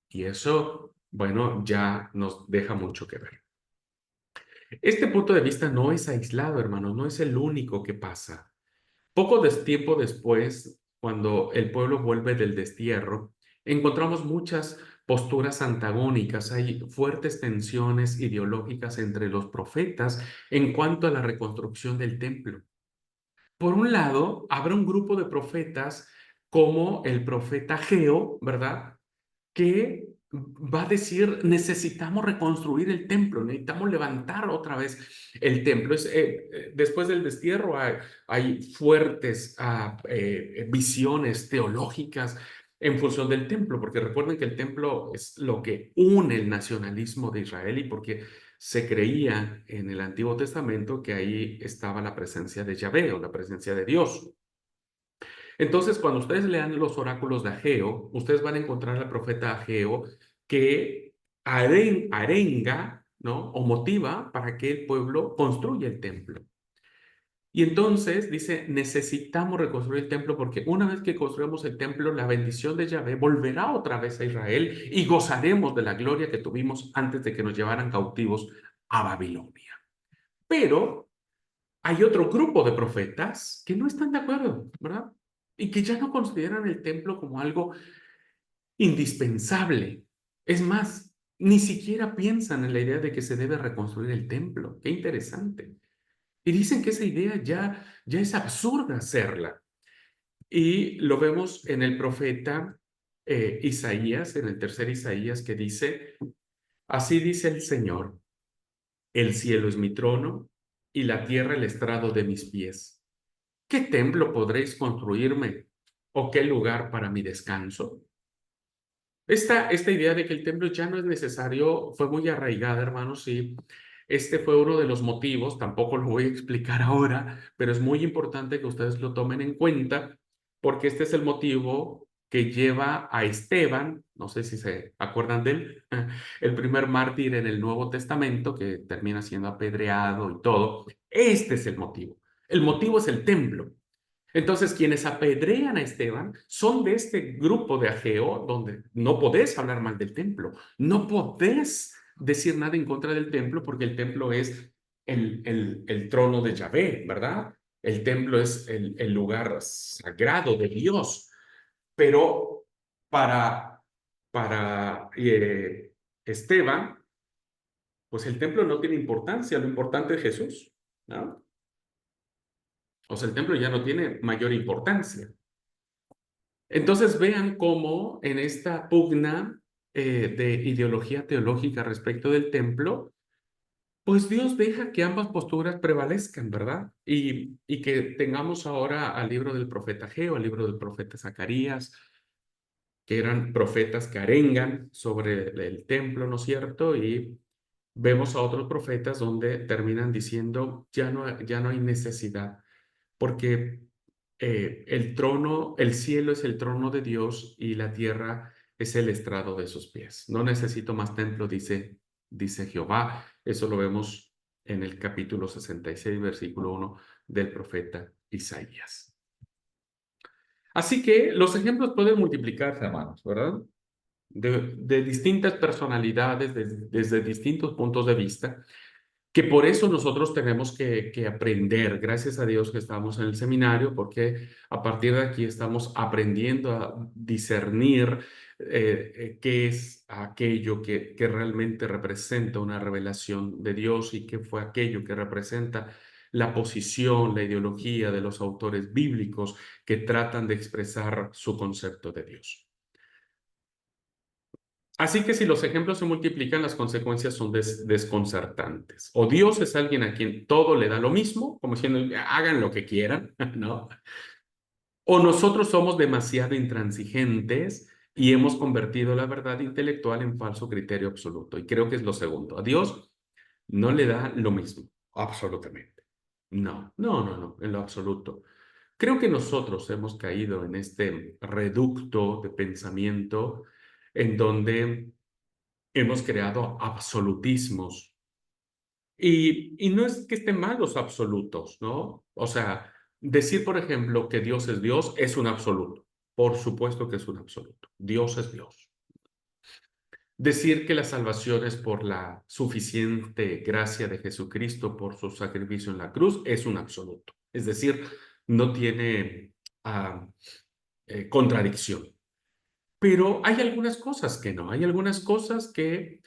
Y eso, bueno, ya nos deja mucho que ver. Este punto de vista no es aislado, hermano, no es el único que pasa. Tiempo después, cuando el pueblo vuelve del destierro, encontramos muchas posturas antagónicas, hay fuertes tensiones ideológicas entre los profetas en cuanto a la reconstrucción del templo. Por un lado, habrá un grupo de profetas como el profeta Ageo, ¿verdad? Que va a decir, necesitamos reconstruir el templo, necesitamos levantar otra vez el templo. Después del destierro hay fuertes visiones teológicas en función del templo, porque recuerden que el templo es lo que une el nacionalismo de Israel y porque se creía en el Antiguo Testamento que ahí estaba la presencia de Yahvé o la presencia de Dios. Entonces, cuando ustedes lean los oráculos de Ageo, ustedes van a encontrar al profeta Ageo que arenga, ¿no? O motiva para que el pueblo construya el templo. Y entonces dice, necesitamos reconstruir el templo porque una vez que construyamos el templo, la bendición de Yahvé volverá otra vez a Israel y gozaremos de la gloria que tuvimos antes de que nos llevaran cautivos a Babilonia. Pero hay otro grupo de profetas que no están de acuerdo, ¿verdad? Y que ya no consideran el templo como algo indispensable. Es más, ni siquiera piensan en la idea de que se debe reconstruir el templo. Qué interesante. Y dicen que esa idea ya es absurda hacerla. Y lo vemos en el profeta Isaías, en el tercer Isaías, que dice, así dice el Señor, el cielo es mi trono y la tierra el estrado de mis pies. ¿Qué templo podréis construirme? ¿O qué lugar para mi descanso? Esta idea de que el templo ya no es necesario fue muy arraigada, hermanos, y este fue uno de los motivos, tampoco lo voy a explicar ahora, pero es muy importante que ustedes lo tomen en cuenta, porque este es el motivo que lleva a Esteban, no sé si se acuerdan de él, el primer mártir en el Nuevo Testamento, que termina siendo apedreado y todo. Este es el motivo. El motivo es el templo. Entonces, quienes apedrean a Esteban son de este grupo de Ageo, donde no podés hablar mal del templo, no podés decir nada en contra del templo, porque el templo es el trono de Yahvé, ¿verdad? El templo es el lugar sagrado de Dios, pero para Esteban, pues el templo no tiene importancia, lo importante es Jesús, ¿no? O sea, el templo ya no tiene mayor importancia. Entonces vean cómo en esta pugna de ideología teológica respecto del templo, pues Dios deja que ambas posturas prevalezcan, ¿verdad? Y que tengamos ahora al libro del profeta Ageo, al libro del profeta Zacarías, que eran profetas que arengan sobre el templo, ¿no es cierto? Y vemos a otros profetas donde terminan diciendo, ya no hay necesidad porque el trono, el cielo es el trono de Dios y la tierra es el estrado de sus pies. No necesito más templo, dice Jehová. Eso lo vemos en el capítulo 66, versículo 1 del profeta Isaías. Así que los ejemplos pueden multiplicarse, hermanos, ¿verdad? De distintas personalidades, desde distintos puntos de vista que por eso nosotros tenemos que aprender, gracias a Dios que estamos en el seminario, porque a partir de aquí estamos aprendiendo a discernir qué es aquello que realmente representa una revelación de Dios y qué fue aquello que representa la posición, la ideología de los autores bíblicos que tratan de expresar su concepto de Dios. Así que si los ejemplos se multiplican, las consecuencias son desconcertantes. O Dios es alguien a quien todo le da lo mismo, como diciendo, hagan lo que quieran, ¿no? O nosotros somos demasiado intransigentes y hemos convertido la verdad intelectual en falso criterio absoluto. Y creo que es lo segundo. A Dios no le da lo mismo, absolutamente. No, en lo absoluto. Creo que nosotros hemos caído en este reducto de pensamiento en donde hemos creado absolutismos. Y no es que estén mal los absolutos, ¿no? O sea, decir, por ejemplo, que Dios es un absoluto. Por supuesto que es un absoluto. Dios es Dios. Decir que la salvación es por la suficiente gracia de Jesucristo por su sacrificio en la cruz es un absoluto. Es decir, no tiene ah, contradicción. Pero hay algunas cosas que no, hay algunas cosas que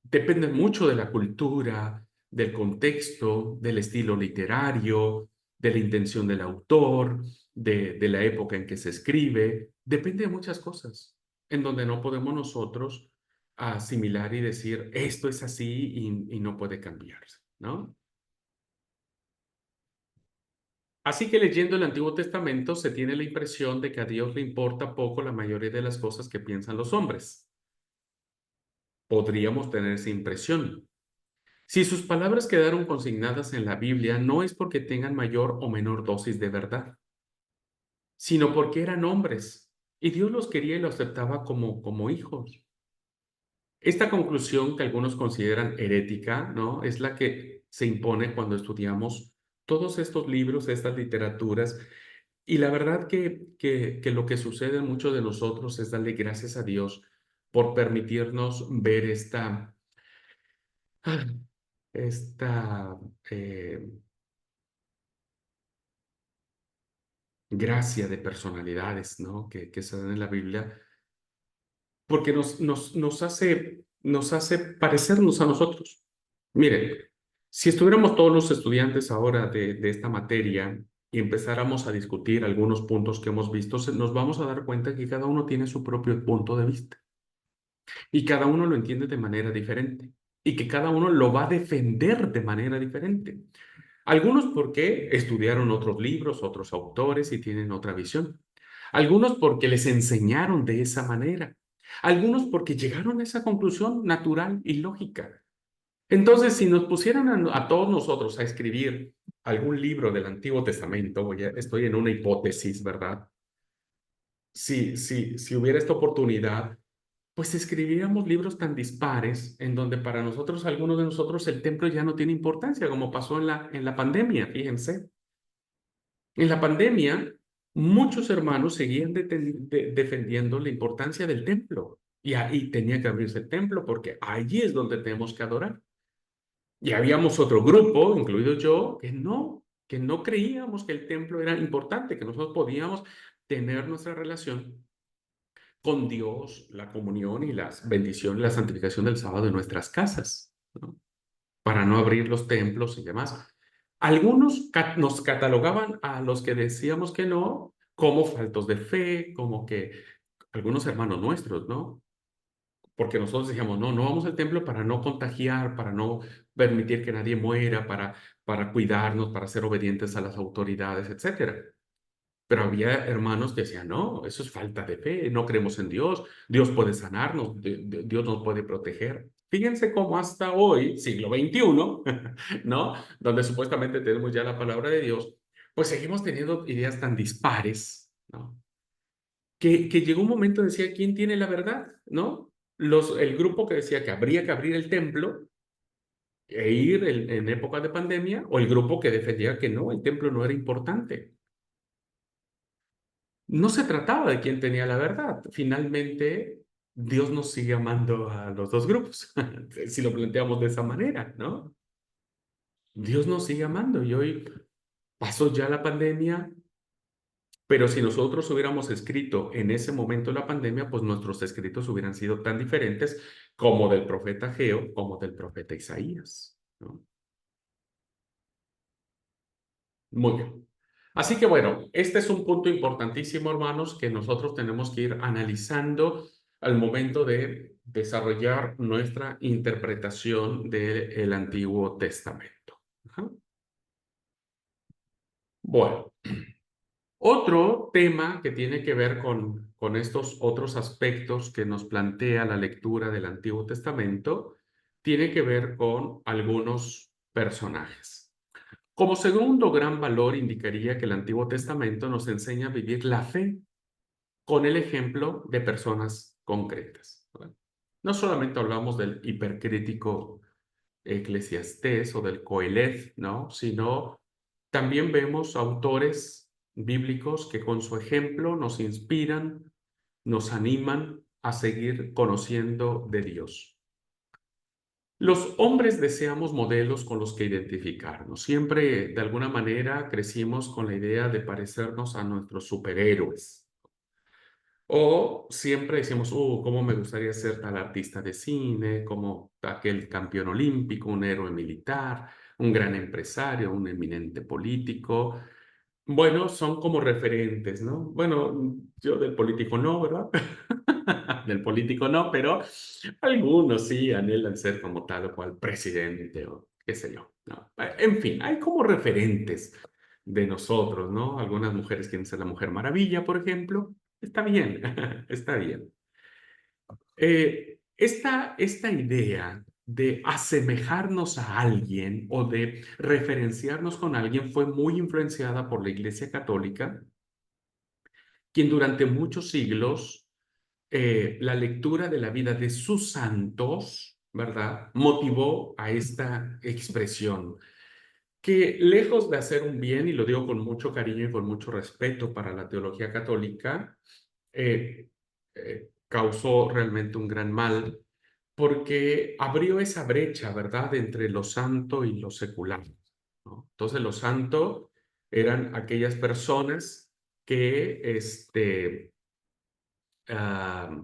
dependen mucho de la cultura, del contexto, del estilo literario, de la intención del autor, de la época en que se escribe. Depende de muchas cosas, en donde no podemos nosotros asimilar y decir, esto es así y no puede cambiarse, ¿no? Así que leyendo el Antiguo Testamento se tiene la impresión de que a Dios le importa poco la mayoría de las cosas que piensan los hombres. Podríamos tener esa impresión. Si sus palabras quedaron consignadas en la Biblia, no es porque tengan mayor o menor dosis de verdad, sino porque eran hombres y Dios los quería y los aceptaba como hijos. Esta conclusión que algunos consideran herética, ¿no? Es la que se impone cuando estudiamos todos estos libros, estas literaturas. Y la verdad que lo que sucede en muchos de nosotros es darle gracias a Dios por permitirnos ver esta gracia de personalidades, ¿no? Que se dan en la Biblia, porque nos hace parecernos a nosotros. Miren, si estuviéramos todos los estudiantes ahora de esta materia y empezáramos a discutir algunos puntos que hemos visto, nos vamos a dar cuenta que cada uno tiene su propio punto de vista y cada uno lo entiende de manera diferente y que cada uno lo va a defender de manera diferente. Algunos porque estudiaron otros libros, otros autores y tienen otra visión. Algunos porque les enseñaron de esa manera. Algunos porque llegaron a esa conclusión natural y lógica. Entonces, si nos pusieran a todos nosotros a escribir algún libro del Antiguo Testamento, estoy en una hipótesis, ¿verdad? Si hubiera esta oportunidad, pues escribiríamos libros tan dispares en donde para nosotros, algunos de nosotros, el templo ya no tiene importancia, como pasó en la pandemia, fíjense. En la pandemia, muchos hermanos seguían defendiendo la importancia del templo. Y ahí tenía que abrirse el templo porque allí es donde tenemos que adorar. Y habíamos otro grupo, incluido yo, que no creíamos que el templo era importante, que nosotros podíamos tener nuestra relación con Dios, la comunión y las bendiciones, la santificación del sábado en nuestras casas, ¿no? Para no abrir los templos y demás. Algunos nos catalogaban a los que decíamos que no como faltos de fe, como que algunos hermanos nuestros, ¿no? Porque nosotros decíamos, no, no vamos al templo para no contagiar, para no permitir que nadie muera, para cuidarnos, para ser obedientes a las autoridades, etcétera. Pero había hermanos que decían, no, eso es falta de fe, no creemos en Dios, Dios puede sanarnos, Dios nos puede proteger. Fíjense cómo hasta hoy, siglo XXI, ¿no? Donde supuestamente tenemos ya la palabra de Dios, pues seguimos teniendo ideas tan dispares, ¿no? Que llegó un momento decía, ¿quién tiene la verdad? ¿No? El grupo que decía que habría que abrir el templo e ir en época de pandemia, o el grupo que defendía que no, el templo no era importante. No se trataba de quién tenía la verdad. Finalmente, Dios nos sigue amando a los dos grupos, si lo planteamos de esa manera, ¿no? Dios nos sigue amando y hoy pasó ya la pandemia, pero si nosotros hubiéramos escrito en ese momento de la pandemia, pues nuestros escritos hubieran sido tan diferentes como del profeta Ageo, como del profeta Isaías, ¿no? Muy bien. Así que bueno, este es un punto importantísimo, hermanos, que nosotros tenemos que ir analizando al momento de desarrollar nuestra interpretación del Antiguo Testamento. Ajá. Bueno, otro tema que tiene que ver con estos otros aspectos que nos plantea la lectura del Antiguo Testamento, tiene que ver con algunos personajes. Como segundo gran valor indicaría que el Antiguo Testamento nos enseña a vivir la fe con el ejemplo de personas concretas, ¿verdad? No solamente hablamos del hipercrítico Eclesiastés o del Coeleth, ¿no? Sino también vemos autores bíblicos que con su ejemplo nos inspiran, nos animan a seguir conociendo de Dios. Los hombres deseamos modelos con los que identificarnos. Siempre, de alguna manera, crecimos con la idea de parecernos a nuestros superhéroes. O siempre decimos, cómo me gustaría ser tal artista de cine, como aquel campeón olímpico, un héroe militar, un gran empresario, un eminente político. Bueno, son como referentes, ¿no? Bueno, yo del político no, ¿verdad? Del político no, pero algunos sí anhelan ser como tal o cual presidente o qué sé yo, ¿no? En fin, hay como referentes de nosotros, ¿no? Algunas mujeres quieren ser la Mujer Maravilla, por ejemplo. Está bien, está bien. Esta idea de asemejarnos a alguien o de referenciarnos con alguien fue muy influenciada por la Iglesia Católica, quien durante muchos siglos la lectura de la vida de sus santos, ¿verdad? Motivó a esta expresión, que lejos de hacer un bien, y lo digo con mucho cariño y con mucho respeto para la teología católica, eh, causó realmente un gran mal, porque abrió esa brecha, ¿verdad?, entre lo santo y lo secular, ¿no? Entonces, lo santo eran aquellas personas que ah,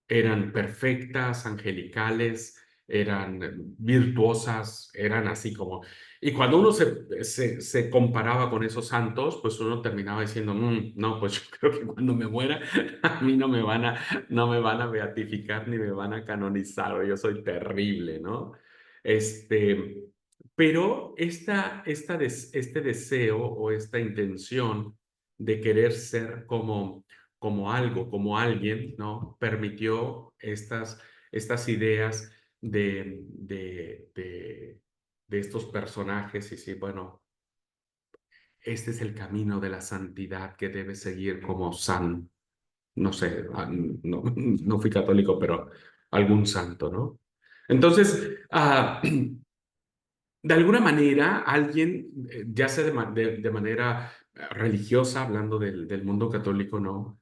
eran perfectas, angelicales, eran virtuosas, eran así como... Y cuando uno se comparaba con esos santos, pues uno terminaba diciendo, no, pues yo creo que cuando me muera, a mí no me van a beatificar ni me van a canonizar, o yo soy terrible, ¿no? Este, pero este deseo o esta intención de querer ser como algo, como alguien, ¿no? Permitió estas ideas de estos personajes y sí, bueno, este es el camino de la santidad que debe seguir como san, no sé, no, no fui católico, pero algún santo, ¿no? Entonces, de alguna manera, alguien, ya sea de manera religiosa, hablando del mundo católico, ¿no?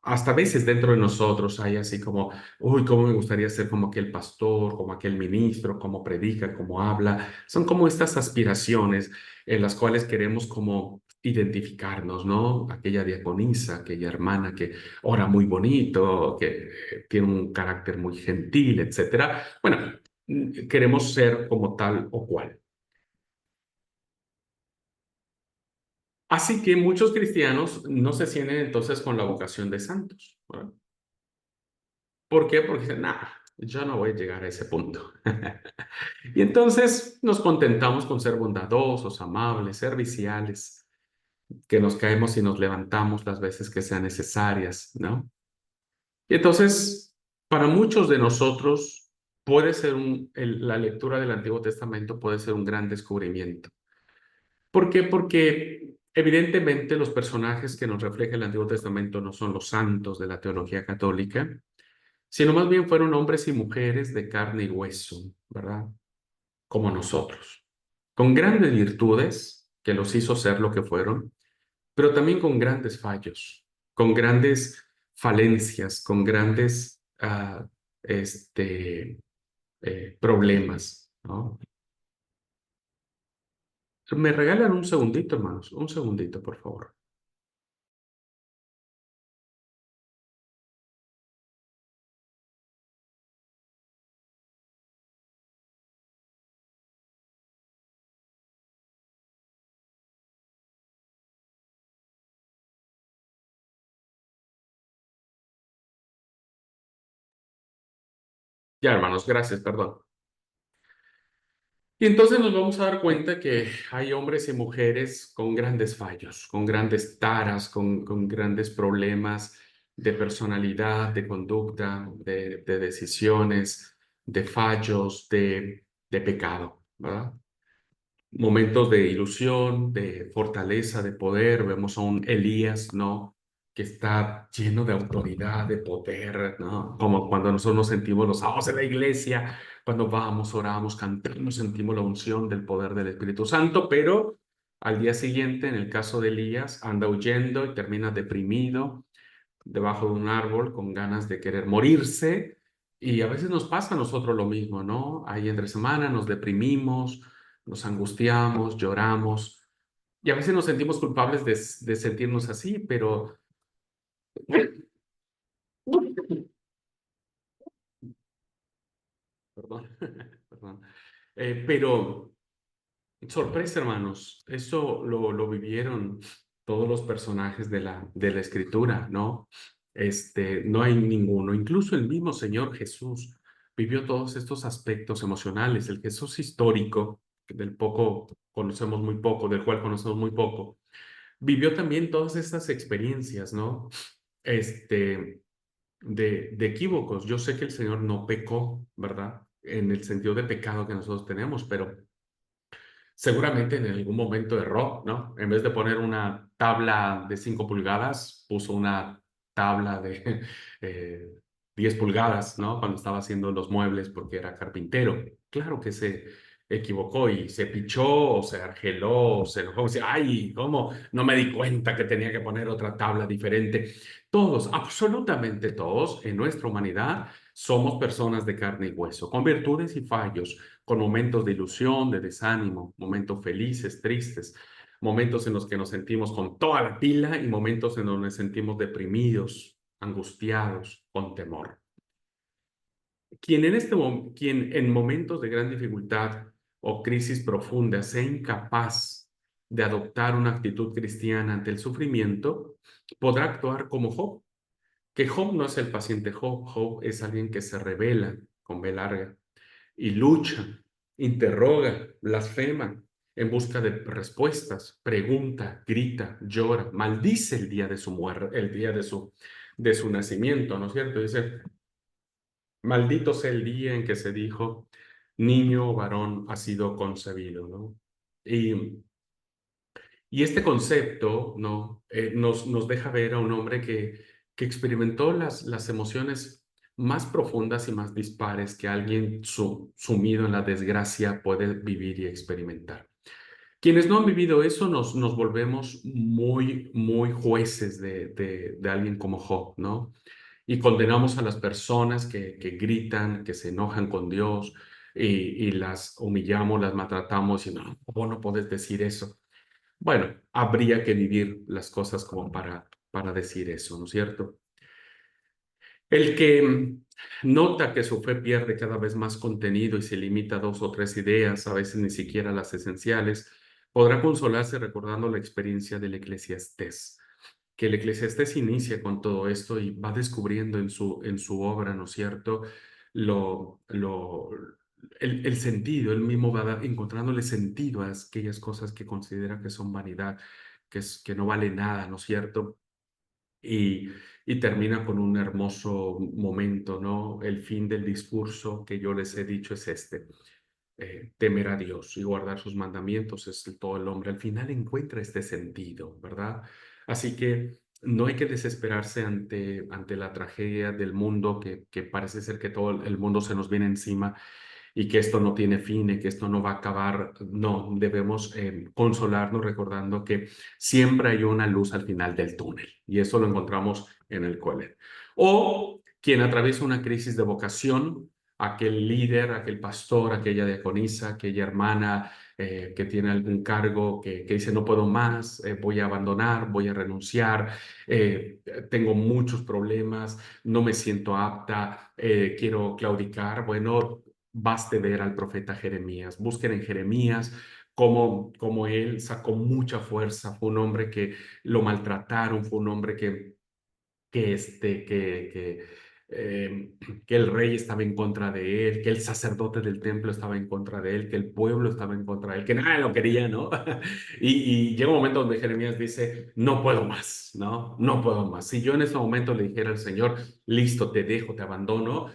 Hasta a veces dentro de nosotros hay así como, uy, cómo me gustaría ser como aquel pastor, como aquel ministro, cómo predica, cómo habla. Son como estas aspiraciones en las cuales queremos como identificarnos, ¿no? Aquella diaconisa, aquella hermana que ora muy bonito, que tiene un carácter muy gentil, etcétera. Bueno, queremos ser como tal o cual. Así que muchos cristianos no se sienten entonces con la vocación de santos, ¿verdad? ¿Por qué? Porque dicen, nah, yo no voy a llegar a ese punto. Y entonces nos contentamos con ser bondadosos, amables, serviciales, que nos caemos y nos levantamos las veces que sean necesarias, ¿no? Y entonces, para muchos de nosotros, puede ser la lectura del Antiguo Testamento puede ser un gran descubrimiento. ¿Por qué? Porque evidentemente los personajes que nos refleja el Antiguo Testamento no son los santos de la teología católica, sino más bien fueron hombres y mujeres de carne y hueso, ¿verdad? Como nosotros, con grandes virtudes que los hizo ser lo que fueron, pero también con grandes fallos, con grandes falencias, con grandes problemas, ¿no? ¿Me regalan un segundito, hermanos? Un segundito, por favor. Ya, hermanos, gracias, perdón. Y entonces nos vamos a dar cuenta que hay hombres y mujeres con grandes fallos, con grandes taras, con grandes problemas de personalidad, de conducta, de decisiones, de fallos, de pecado, ¿verdad? Momentos de ilusión, de fortaleza, de poder. Vemos a un Elías, ¿no? Que está lleno de autoridad, de poder, ¿no? Como cuando nosotros nos sentimos los amos en la iglesia, cuando vamos, oramos, cantamos, sentimos la unción del poder del Espíritu Santo, pero al día siguiente, en el caso de Elías, anda huyendo y termina deprimido debajo de un árbol con ganas de querer morirse. Y a veces nos pasa a nosotros lo mismo, ¿no? Ahí entre semana nos deprimimos, nos angustiamos, lloramos y a veces nos sentimos culpables de sentirnos así, pero... Perdón, perdón. Pero sorpresa, hermanos, eso lo vivieron todos los personajes de la escritura, ¿no? No hay ninguno, incluso el mismo Señor Jesús vivió todos estos aspectos emocionales, el Jesús histórico, del poco conocemos muy poco, del cual conocemos muy poco, vivió también todas estas experiencias, ¿no? Este, de equívocos. Yo sé que el Señor no pecó, ¿verdad? En el sentido de pecado que nosotros tenemos, pero seguramente en algún momento erró, ¿no? En vez de poner una tabla de 5 pulgadas, puso una tabla de 10 pulgadas, ¿no? Cuando estaba haciendo los muebles porque era carpintero. Claro que se equivocó y se pichó o se argeló o se enojó. Dice, ay, ¿cómo? No me di cuenta que tenía que poner otra tabla diferente. Todos, absolutamente todos, en nuestra humanidad, somos personas de carne y hueso, con virtudes y fallos, con momentos de ilusión, de desánimo, momentos felices, tristes, momentos en los que nos sentimos con toda la pila y momentos en los que nos sentimos deprimidos, angustiados, con temor. Quien en momentos de gran dificultad o crisis profunda sea incapaz de adoptar una actitud cristiana ante el sufrimiento, podrá actuar como Job, que Job no es el paciente Job, Job es alguien que se revela con B larga y lucha, interroga, blasfema. en busca de respuestas, pregunta, grita, llora, maldice el día de su muerte, el día de su nacimiento, ¿no es cierto? Dice, maldito sea el día en que se dijo, niño o varón ha sido concebido, ¿no? Y este concepto, ¿no? Nos deja ver a un hombre que experimentó las emociones más profundas y más dispares que alguien sumido en la desgracia puede vivir y experimentar. Quienes no han vivido eso nos volvemos muy jueces de alguien como Job, ¿no? Y condenamos a las personas que gritan, que se enojan con Dios y las humillamos, las maltratamos y no, ¿cómo no puedes decir eso? Bueno, habría que vivir las cosas como para decir eso, ¿no es cierto? El que nota que su fe pierde cada vez más contenido y se limita a dos o tres ideas, a veces ni siquiera las esenciales, podrá consolarse recordando la experiencia del Eclesiastés, que el Eclesiastés inicia con todo esto y va descubriendo en su obra, ¿no es cierto?, lo, lo, el sentido, él mismo encontrándole sentido a aquellas cosas que considera que son vanidad, que no vale nada, ¿no es cierto? Y, y termina con un hermoso momento, ¿no? El fin del discurso que yo les he dicho es este. Temer a Dios y guardar sus mandamientos es todo el hombre. Al final encuentra este sentido, ¿verdad? Así que no hay que desesperarse ante la tragedia del mundo, que parece ser que todo el mundo se nos viene encima y que esto no tiene fin y que esto no va a acabar. No, debemos consolarnos recordando que siempre hay una luz al final del túnel y eso lo encontramos en el cole. O quien atraviesa una crisis de vocación, aquel líder, aquel pastor, aquella diaconisa, aquella hermana que tiene algún cargo que dice no puedo más, voy a abandonar, voy a renunciar, tengo muchos problemas, no me siento apta, quiero claudicar. Bueno, baste ver al profeta Jeremías. Busquen en Jeremías cómo él sacó mucha fuerza. Fue un hombre que lo maltrataron, fue un hombre que, este, eh, que el rey estaba en contra de él, que el sacerdote del templo estaba en contra de él, que el pueblo estaba en contra de él, que nadie lo quería, ¿no? Y llega un momento donde Jeremías dice, no puedo más, ¿no? No puedo más. Si yo en ese momento le dijera al Señor, listo, te dejo, te abandono,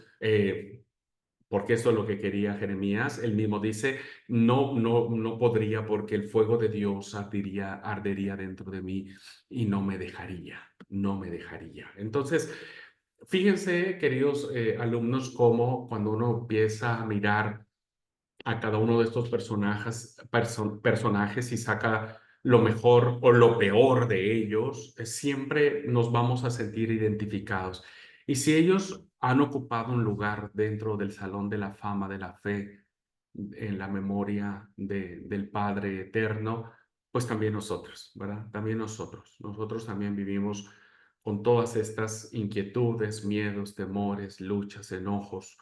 porque eso es lo que quería Jeremías. Él mismo dice, no podría porque el fuego de Dios ardería dentro de mí y no me dejaría, no me dejaría. Entonces, fíjense, queridos alumnos, cómo cuando uno empieza a mirar a cada uno de estos personajes y saca lo mejor o lo peor de ellos, siempre nos vamos a sentir identificados. Y si ellos han ocupado un lugar dentro del Salón de la Fama de la Fe, en la memoria del Padre Eterno, pues también nosotros, ¿verdad? También nosotros. Nosotros también vivimos con todas estas inquietudes, miedos, temores, luchas, enojos,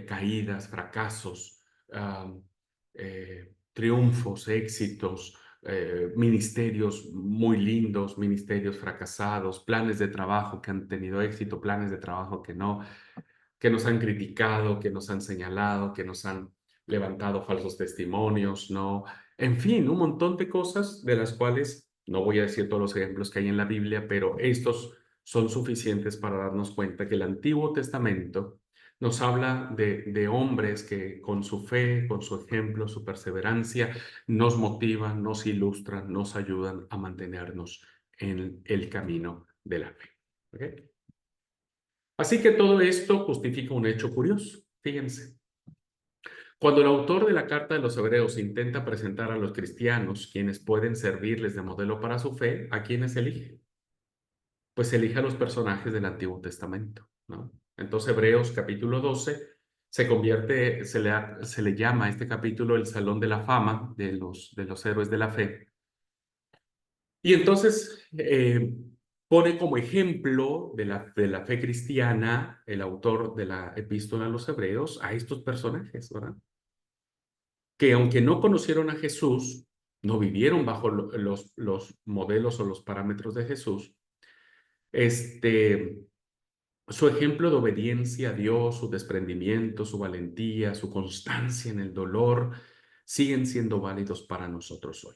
caídas, fracasos, triunfos, éxitos, ministerios muy lindos, ministerios fracasados, planes de trabajo que han tenido éxito, planes de trabajo que no, que nos han criticado, que nos han señalado, que nos han levantado falsos testimonios, ¿no? En fin, un montón de cosas de las cuales no voy a decir todos los ejemplos que hay en la Biblia, pero estos son suficientes para darnos cuenta que el Antiguo Testamento nos habla de hombres que con su fe, con su ejemplo, su perseverancia, nos motivan, nos ilustran, nos ayudan a mantenernos en el camino de la fe. ¿Okay? Así que todo esto justifica un hecho curioso. Fíjense, cuando el autor de la Carta de los Hebreos intenta presentar a los cristianos, quienes pueden servirles de modelo para su fe, ¿a quiénes elige? Pues elige a los personajes del Antiguo Testamento, ¿no? Entonces Hebreos capítulo 12 se convierte, se le llama a este capítulo el Salón de la Fama de los héroes de la fe. Y entonces pone como ejemplo de la fe cristiana el autor de la epístola a los Hebreos a estos personajes, ¿verdad? Que aunque no conocieron a Jesús, no vivieron bajo los modelos o los parámetros de Jesús, este, su ejemplo de obediencia a Dios, su desprendimiento, su valentía, su constancia en el dolor, siguen siendo válidos para nosotros hoy.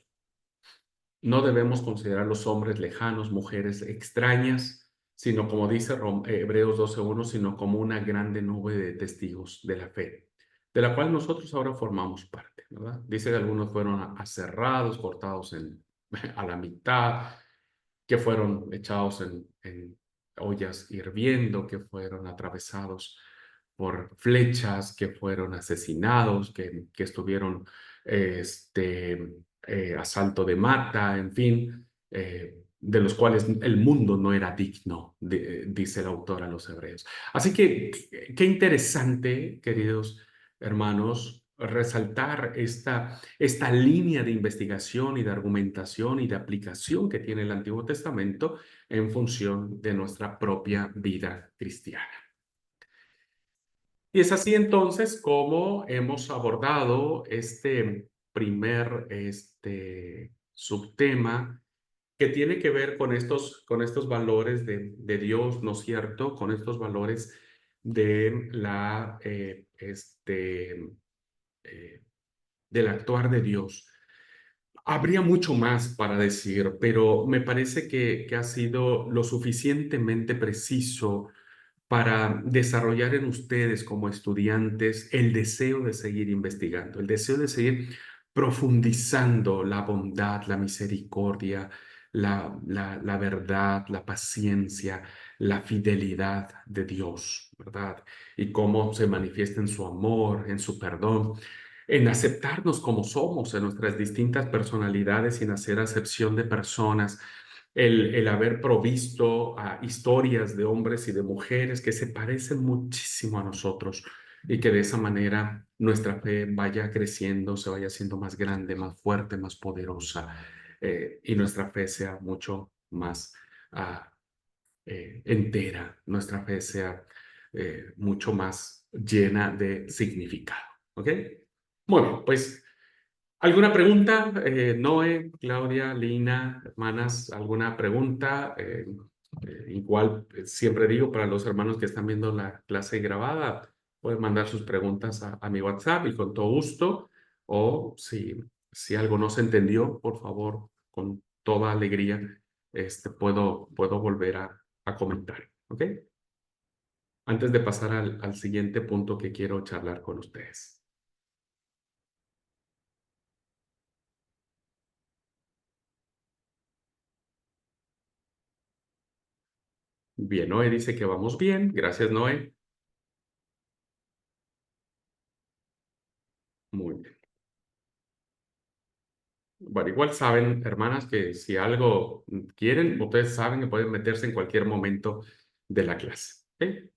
No debemos considerar los hombres lejanos, mujeres extrañas, sino como dice Hebreos 12:1, sino como una grande nube de testigos de la fe, de la cual nosotros ahora formamos parte, ¿verdad? Dice que algunos fueron aserrados, cortados a la mitad, que fueron echados en ollas hirviendo, que fueron atravesados por flechas, que fueron asesinados, que estuvieron asalto de mata, en fin, de los cuales el mundo no era digno, dice el autor a los hebreos. Así que qué interesante, queridos hermanos, resaltar esta línea de investigación y de argumentación y de aplicación que tiene el Antiguo Testamento en función de nuestra propia vida cristiana. Y es así entonces como hemos abordado este primer subtema que tiene que ver con estos valores de Dios, ¿no es cierto? Con estos valores de eh, del actuar de Dios. Habría mucho más para decir, pero me parece que ha sido lo suficientemente preciso para desarrollar en ustedes como estudiantes el deseo de seguir investigando, el deseo de seguir profundizando la bondad, la misericordia, la verdad, la paciencia, la fidelidad de Dios, ¿verdad? Y cómo se manifiesta en su amor, en su perdón, en aceptarnos como somos, en nuestras distintas personalidades, sin hacer acepción de personas, el haber provisto a historias de hombres y de mujeres que se parecen muchísimo a nosotros y que de esa manera nuestra fe vaya creciendo, se vaya haciendo más grande, más fuerte, más poderosa, y nuestra fe sea mucho más ah, entera, nuestra fe sea mucho más llena de significado. ¿Ok? Bueno, pues ¿alguna pregunta? Noé, Claudia, Lina, hermanas, ¿alguna pregunta? Igual, siempre digo para los hermanos que están viendo la clase grabada, pueden mandar sus preguntas a mi WhatsApp y con todo gusto. O si algo no se entendió, por favor, con toda alegría, puedo volver a comentar. ¿Ok? Antes de pasar al siguiente punto que quiero charlar con ustedes. Bien, Noé dice que vamos bien. Gracias, Noé. Muy bien. Bueno, igual saben, hermanas, que si algo quieren, ustedes saben que pueden meterse en cualquier momento de la clase. ¿Ok?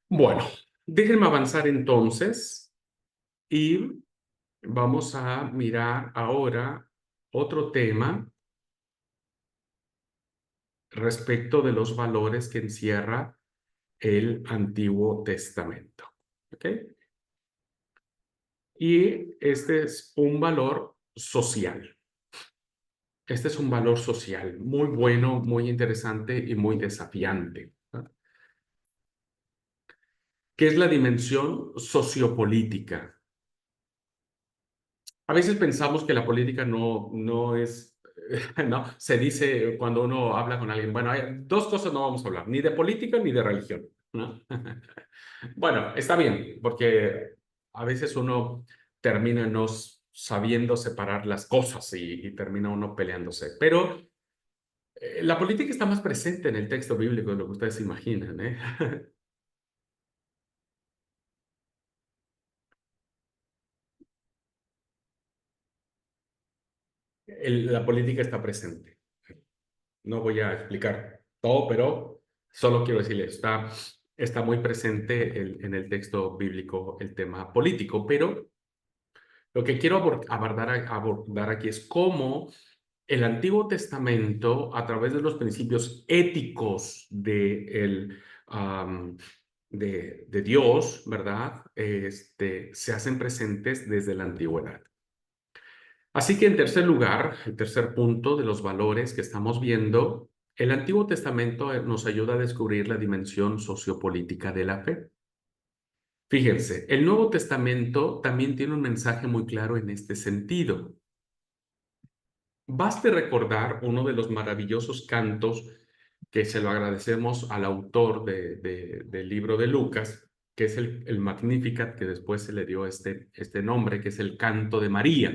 Bueno, déjenme avanzar entonces y vamos a mirar ahora otro tema respecto de los valores que encierra el Antiguo Testamento. ¿Ok? Y este es un valor social. Este es un valor social muy bueno, muy interesante y muy desafiante, ¿no? ¿Qué es la dimensión sociopolítica? A veces pensamos que la política no es, no, se dice cuando uno habla con alguien, bueno, hay dos cosas no vamos a hablar, ni de política ni de religión, ¿no? Bueno, está bien, porque a veces uno termina no sabiendo separar las cosas y termina uno peleándose, pero la política está más presente en el texto bíblico de lo que ustedes imaginan, ¿eh? La política está presente. No voy a explicar todo, pero solo quiero decirle, está muy presente en el texto bíblico el tema político, pero lo que quiero abordar aquí es cómo el Antiguo Testamento, a través de los principios éticos de Dios, ¿verdad? Se hacen presentes desde la antigüedad. Así que en tercer lugar, el tercer punto de los valores que estamos viendo, el Antiguo Testamento nos ayuda a descubrir la dimensión sociopolítica de la fe. Fíjense, el Nuevo Testamento también tiene un mensaje muy claro en este sentido. Baste recordar uno de los maravillosos cantos que se lo agradecemos al autor del libro de Lucas, que es el Magnificat, que después se le dio este nombre, que es el canto de María.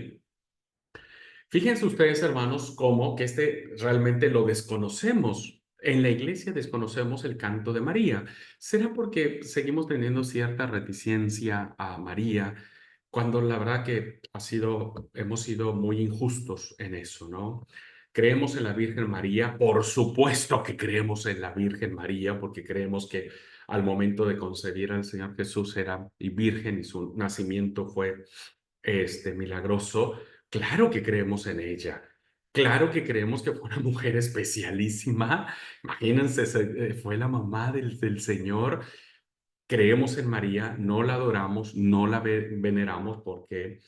Fíjense ustedes, hermanos, cómo que realmente lo desconocemos. En la iglesia desconocemos el canto de María. ¿Será porque seguimos teniendo cierta reticencia a María, cuando la verdad que hemos sido muy injustos en eso, ¿no? Creemos en la Virgen María, por supuesto que creemos en la Virgen María, porque creemos que al momento de concebir al Señor Jesús era y virgen y su nacimiento fue milagroso. Claro que creemos en ella. Claro que creemos que fue una mujer especialísima. Imagínense, fue la mamá del Señor. Creemos en María, no la adoramos, no la veneramos porque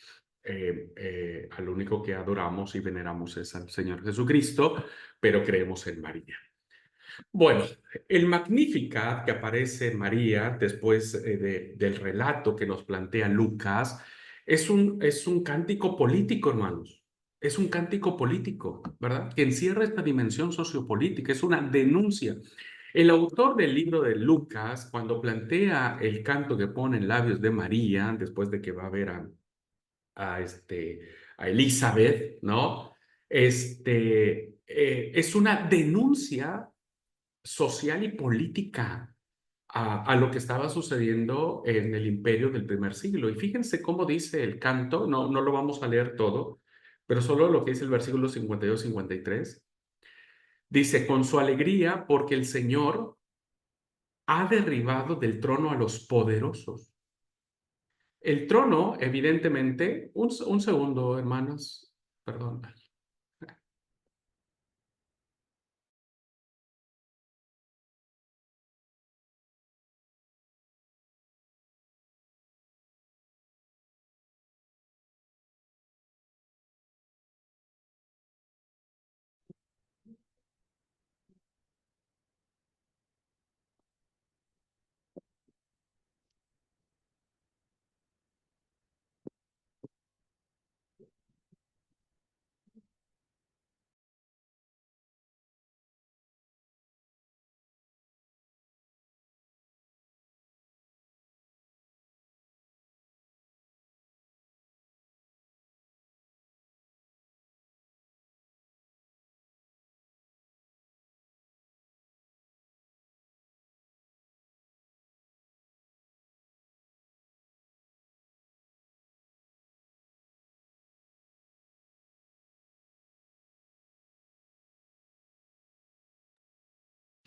al único que adoramos y veneramos es al Señor Jesucristo, pero creemos en María. Bueno, el Magnificat que aparece en María después del relato que nos plantea Lucas es un cántico político, hermanos. Es un cántico político, ¿verdad? Que encierra esta dimensión sociopolítica, es una denuncia. El autor del libro de Lucas, cuando plantea el canto que pone en labios de María, después de que va a ver a Elizabeth, ¿no? Es una denuncia social y política a lo que estaba sucediendo en el imperio del primer siglo. Y fíjense cómo dice el canto, no lo vamos a leer todo, pero solo lo que dice el versículo 52-53. Dice, con su alegría, porque el Señor ha derribado del trono a los poderosos. El trono, evidentemente, un segundo, hermanos, perdón.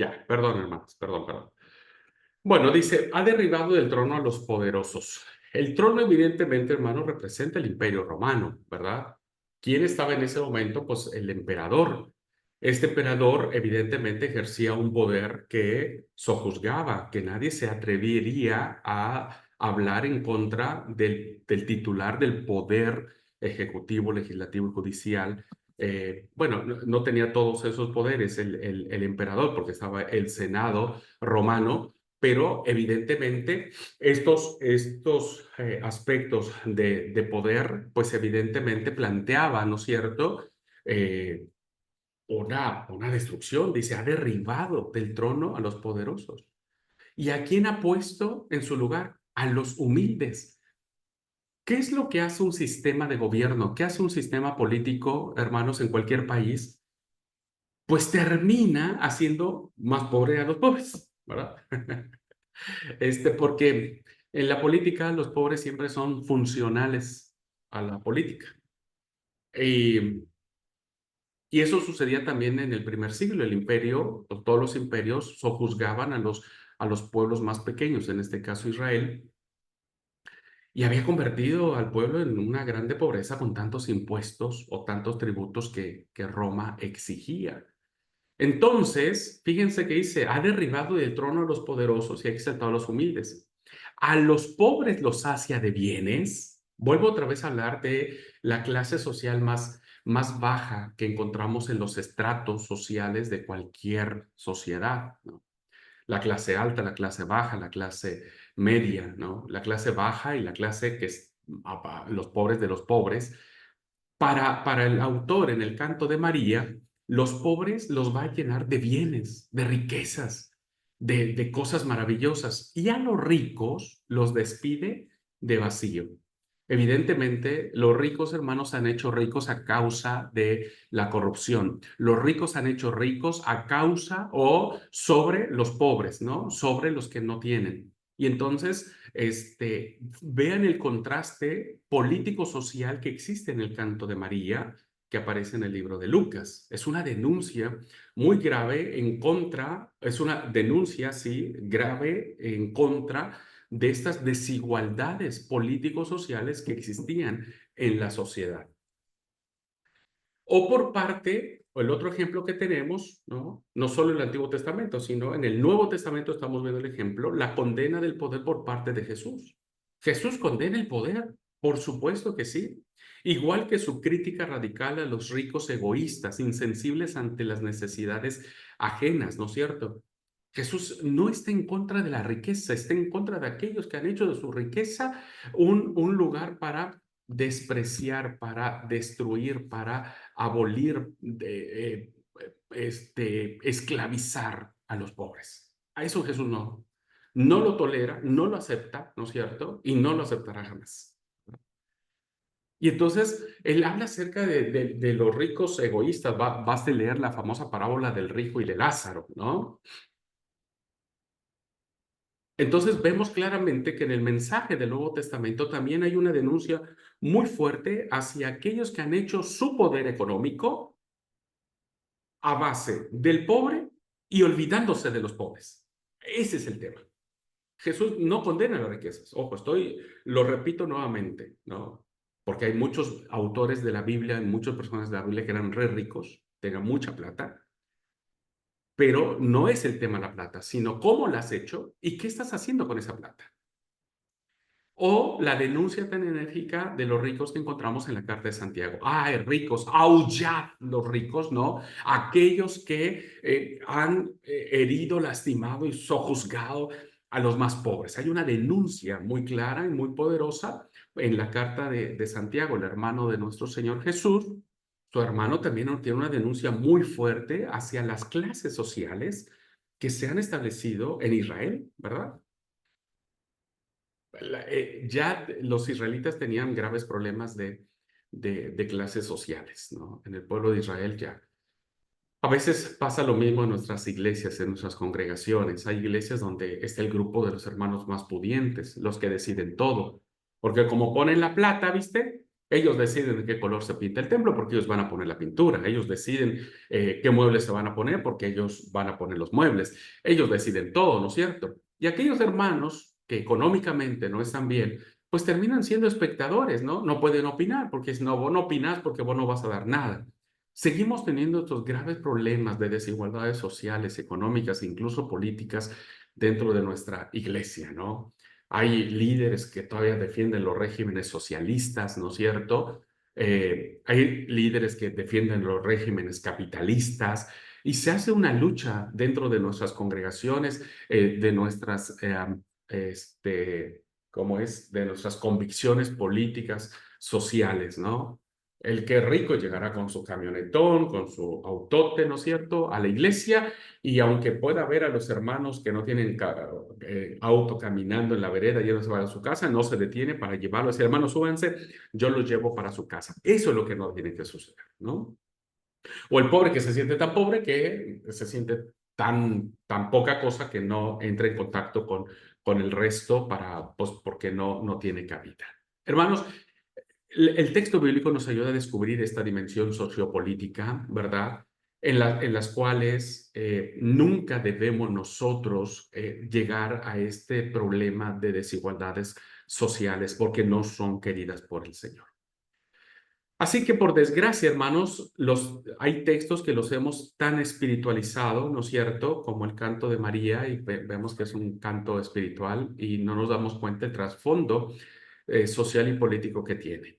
Ya, perdón, hermanos, perdón. Bueno, dice, ha derribado del trono a los poderosos. El trono, evidentemente, hermano, representa el imperio romano, ¿verdad? ¿Quién estaba en ese momento? Pues el emperador. Este emperador, evidentemente, ejercía un poder que sojuzgaba, que nadie se atrevería a hablar en contra del titular del poder ejecutivo, legislativo y judicial. Bueno, no tenía todos esos poderes el emperador, porque estaba el Senado romano, pero evidentemente estos aspectos de poder, pues evidentemente planteaban, ¿no es cierto? Una destrucción, dice, ha derribado del trono a los poderosos. ¿Y a quién ha puesto en su lugar? A los humildes. ¿Qué es lo que hace un sistema de gobierno? ¿Qué hace un sistema político, hermanos, en cualquier país? Pues termina haciendo más pobre a los pobres, ¿verdad? Porque en la política los pobres siempre son funcionales a la política. Y, y eso sucedía también en el primer siglo. El imperio, o todos los imperios, sojuzgaban a los pueblos más pequeños, en este caso Israel, y había convertido al pueblo en una grande pobreza con tantos impuestos o tantos tributos que Roma exigía. Entonces, fíjense que dice, ha derribado del trono a los poderosos y ha exaltado a los humildes. A los pobres los sacia de bienes. Vuelvo otra vez a hablar de la clase social más baja que encontramos en los estratos sociales de cualquier sociedad, ¿no? la clase alta, la clase baja, la clase media, ¿no? La clase baja y la clase que es los pobres de los pobres. Para el autor en el canto de María, los pobres los va a llenar de bienes, de riquezas, de cosas maravillosas. Y a los ricos los despide de vacío. Evidentemente, los ricos hermanos se han hecho ricos a causa de la corrupción. Los ricos se han hecho ricos a causa o sobre los pobres, ¿no? Sobre los que no tienen. Y entonces, vean el contraste político-social que existe en el canto de María, que aparece en el libro de Lucas. Es una denuncia muy grave en contra, es una denuncia, sí, grave en contra de estas desigualdades político-sociales que existían en la sociedad. O por parte, o el otro ejemplo que tenemos, ¿no? No solo en el Antiguo Testamento, sino en el Nuevo Testamento estamos viendo el ejemplo, la condena del poder por parte de Jesús. Jesús condena el poder, por supuesto que sí. Igual que su crítica radical a los ricos egoístas, insensibles ante las necesidades ajenas, ¿no es cierto? Jesús no está en contra de la riqueza, está en contra de aquellos que han hecho de su riqueza un lugar para despreciar, para destruir, para abolir, esclavizar a los pobres. A eso Jesús no lo tolera, no lo acepta, ¿no es cierto? Y no lo aceptará jamás. Y entonces él habla acerca de los ricos egoístas. Basta leer la famosa parábola del rico y de Lázaro, ¿no? Entonces vemos claramente que en el mensaje del Nuevo Testamento también hay una denuncia muy fuerte hacia aquellos que han hecho su poder económico a base del pobre y olvidándose de los pobres. Ese es el tema. Jesús no condena las riquezas. Ojo, lo repito nuevamente, ¿no? Porque hay muchos autores de la Biblia, muchas personas de la Biblia que eran re ricos, tenían mucha plata, pero no es el tema la plata, sino cómo la has hecho y qué estás haciendo con esa plata. O la denuncia tan enérgica de los ricos que encontramos en la carta de Santiago. ¡Ay, ricos! ¡Aullad los ricos! ¿No? Aquellos que han herido, lastimado y sojuzgado a los más pobres. Hay una denuncia muy clara y muy poderosa en la carta de Santiago, el hermano de nuestro Señor Jesús. Su hermano también tiene una denuncia muy fuerte hacia las clases sociales que se han establecido en Israel, ¿verdad? Ya los israelitas tenían graves problemas de clases sociales, ¿no? En el pueblo de Israel ya. A veces pasa lo mismo en nuestras iglesias, en nuestras congregaciones. Hay iglesias donde está el grupo de los hermanos más pudientes, los que deciden todo. Porque como ponen la plata, ¿viste? Ellos deciden de qué color se pinta el templo porque ellos van a poner la pintura. Ellos deciden qué muebles se van a poner porque ellos van a poner los muebles. Ellos deciden todo, ¿no es cierto? Y aquellos hermanos que económicamente no están bien, pues terminan siendo espectadores, ¿no? No pueden opinar porque si no, vos no opinas porque vos no vas a dar nada. Seguimos teniendo estos graves problemas de desigualdades sociales, económicas e incluso políticas dentro de nuestra iglesia, ¿no? Hay líderes que todavía defienden los regímenes socialistas, ¿no es cierto? Hay líderes que defienden los regímenes capitalistas y se hace una lucha dentro de nuestras congregaciones, de nuestras, ¿cómo es? De nuestras convicciones políticas, sociales, ¿no? El que es rico llegará con su camionetón, con su autote, ¿no es cierto?, a la iglesia, y aunque pueda ver a los hermanos que no tienen auto caminando en la vereda y no se van a su casa, no se detiene para llevarlos. Si hermanos, súbanse, yo los llevo para su casa. Eso es lo que no tiene que suceder, ¿no? O el pobre que se siente tan pobre que se siente tan poca cosa que no entra en contacto con el resto pues, porque no tiene cabida. Hermanos, el texto bíblico nos ayuda a descubrir esta dimensión sociopolítica, ¿verdad? En las cuales nunca debemos nosotros llegar a este problema de desigualdades sociales porque no son queridas por el Señor. Así que por desgracia, hermanos, hay textos que los hemos tan espiritualizado, ¿no es cierto? Como el canto de María, y vemos que es un canto espiritual y no nos damos cuenta del trasfondo social y político que tiene.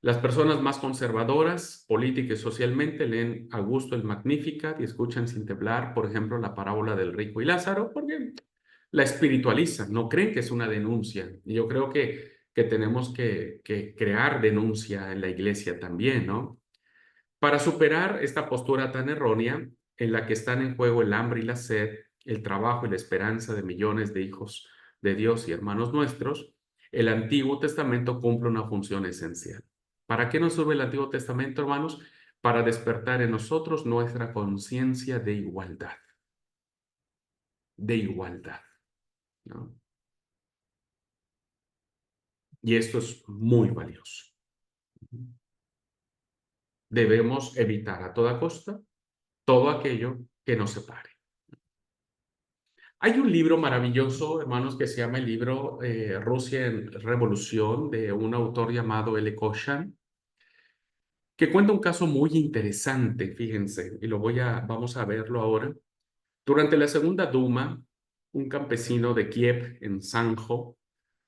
Las personas más conservadoras, política y socialmente, leen Augusto el Magnificat y escuchan sin temblar, por ejemplo, la parábola del rico y Lázaro, porque la espiritualizan, no creen que es una denuncia. Y yo creo que tenemos que crear denuncia en la iglesia también, ¿no? Para superar esta postura tan errónea en la que están en juego el hambre y la sed, el trabajo y la esperanza de millones de hijos de Dios y hermanos nuestros, el Antiguo Testamento cumple una función esencial. ¿Para qué nos sirve el Antiguo Testamento, hermanos? Para despertar en nosotros nuestra conciencia de igualdad, ¿no? Y esto es muy valioso. Debemos evitar a toda costa todo aquello que nos separe. Hay un libro maravilloso, hermanos, que se llama el libro Rusia en Revolución, de un autor llamado L. Koshan, que cuenta un caso muy interesante, fíjense, y vamos a verlo ahora. Durante la Segunda Duma, un campesino de Kiev, en Sanjo,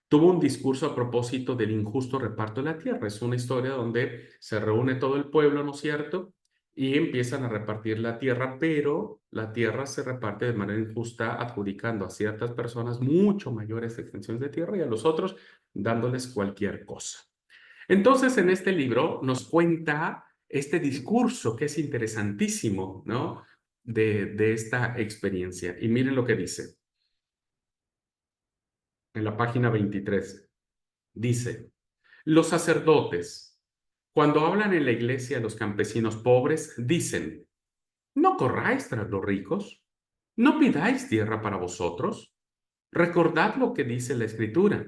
tuvo un discurso a propósito del injusto reparto de la tierra. Es una historia donde se reúne todo el pueblo, ¿no es cierto? Y empiezan a repartir la tierra, pero la tierra se reparte de manera injusta, adjudicando a ciertas personas mucho mayores extensiones de tierra y a los otros dándoles cualquier cosa. Entonces, en este libro nos cuenta este discurso que es interesantísimo, ¿no? De esta experiencia. Y miren lo que dice en la página 23. Dice, los sacerdotes, cuando hablan en la iglesia a los campesinos pobres, dicen, no corráis tras los ricos, no pidáis tierra para vosotros. Recordad lo que dice la Escritura.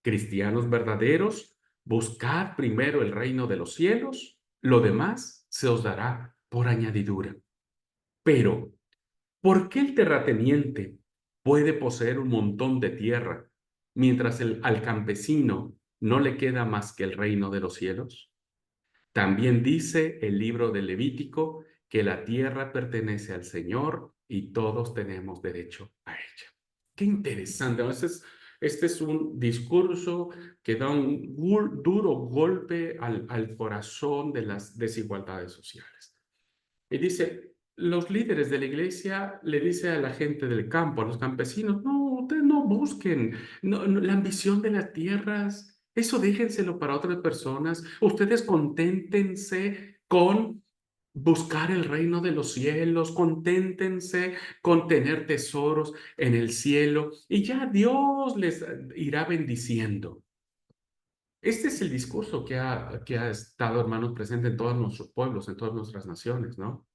Cristianos verdaderos, buscad primero el reino de los cielos, lo demás se os dará por añadidura. Pero, ¿por qué el terrateniente puede poseer un montón de tierra mientras al campesino no le queda más que el reino de los cielos? También dice el libro de Levítico que la tierra pertenece al Señor y todos tenemos derecho a ella. Qué interesante, ¿no? Este es un discurso que da un duro golpe al corazón de las desigualdades sociales. Y dice, los líderes de la iglesia le dice a la gente del campo, a los campesinos, no, ustedes no busquen la ambición de las tierras, eso déjenselo para otras personas, ustedes conténtense con buscar el reino de los cielos, conténtense con tener tesoros en el cielo y ya Dios les irá bendiciendo. Este es el discurso que ha estado, hermanos, presente en todos nuestros pueblos, en todas nuestras naciones, ¿no?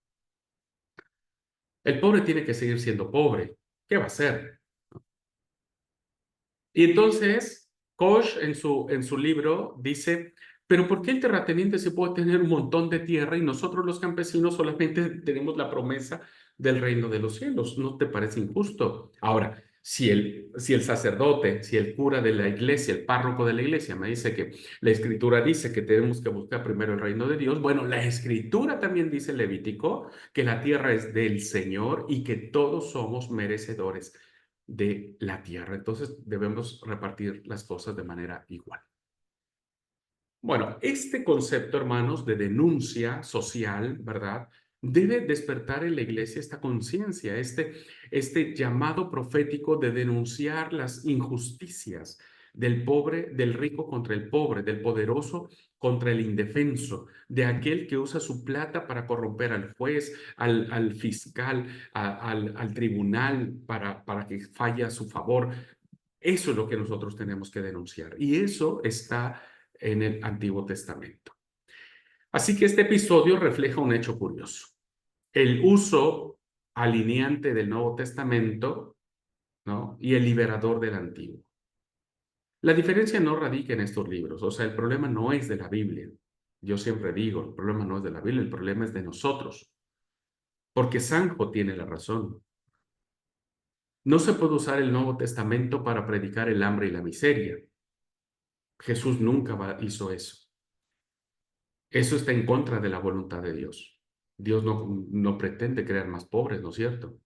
El pobre tiene que seguir siendo pobre. ¿Qué va a hacer? Y entonces, Koch en su libro dice, pero ¿por qué el terrateniente se puede tener un montón de tierra y nosotros los campesinos solamente tenemos la promesa del reino de los cielos? ¿No te parece injusto? Ahora, si el sacerdote, si el cura de la iglesia, el párroco de la iglesia me dice que la escritura dice que tenemos que buscar primero el reino de Dios, bueno, la escritura también dice en Levítico que la tierra es del Señor y que todos somos merecedores de la tierra. Entonces debemos repartir las cosas de manera igual. Bueno, este concepto, hermanos, de denuncia social, ¿verdad? Debe despertar en la iglesia esta conciencia, este llamado profético de denunciar las injusticias del pobre, del rico contra el pobre, del poderoso contra el indefenso, de aquel que usa su plata para corromper al juez, al fiscal, al tribunal para que falle a su favor. Eso es lo que nosotros tenemos que denunciar. Y eso está en el Antiguo Testamento. Así que este episodio refleja un hecho curioso. El uso alineante del Nuevo Testamento, ¿no? Y el liberador del Antiguo. La diferencia no radica en estos libros. O sea, el problema no es de la Biblia. Yo siempre digo, el problema no es de la Biblia, el problema es de nosotros. Porque Sanjo tiene la razón. No se puede usar el Nuevo Testamento para predicar el hambre y la miseria. Jesús nunca hizo eso. Eso está en contra de la voluntad de Dios. Dios no pretende crear más pobres, ¿no es cierto?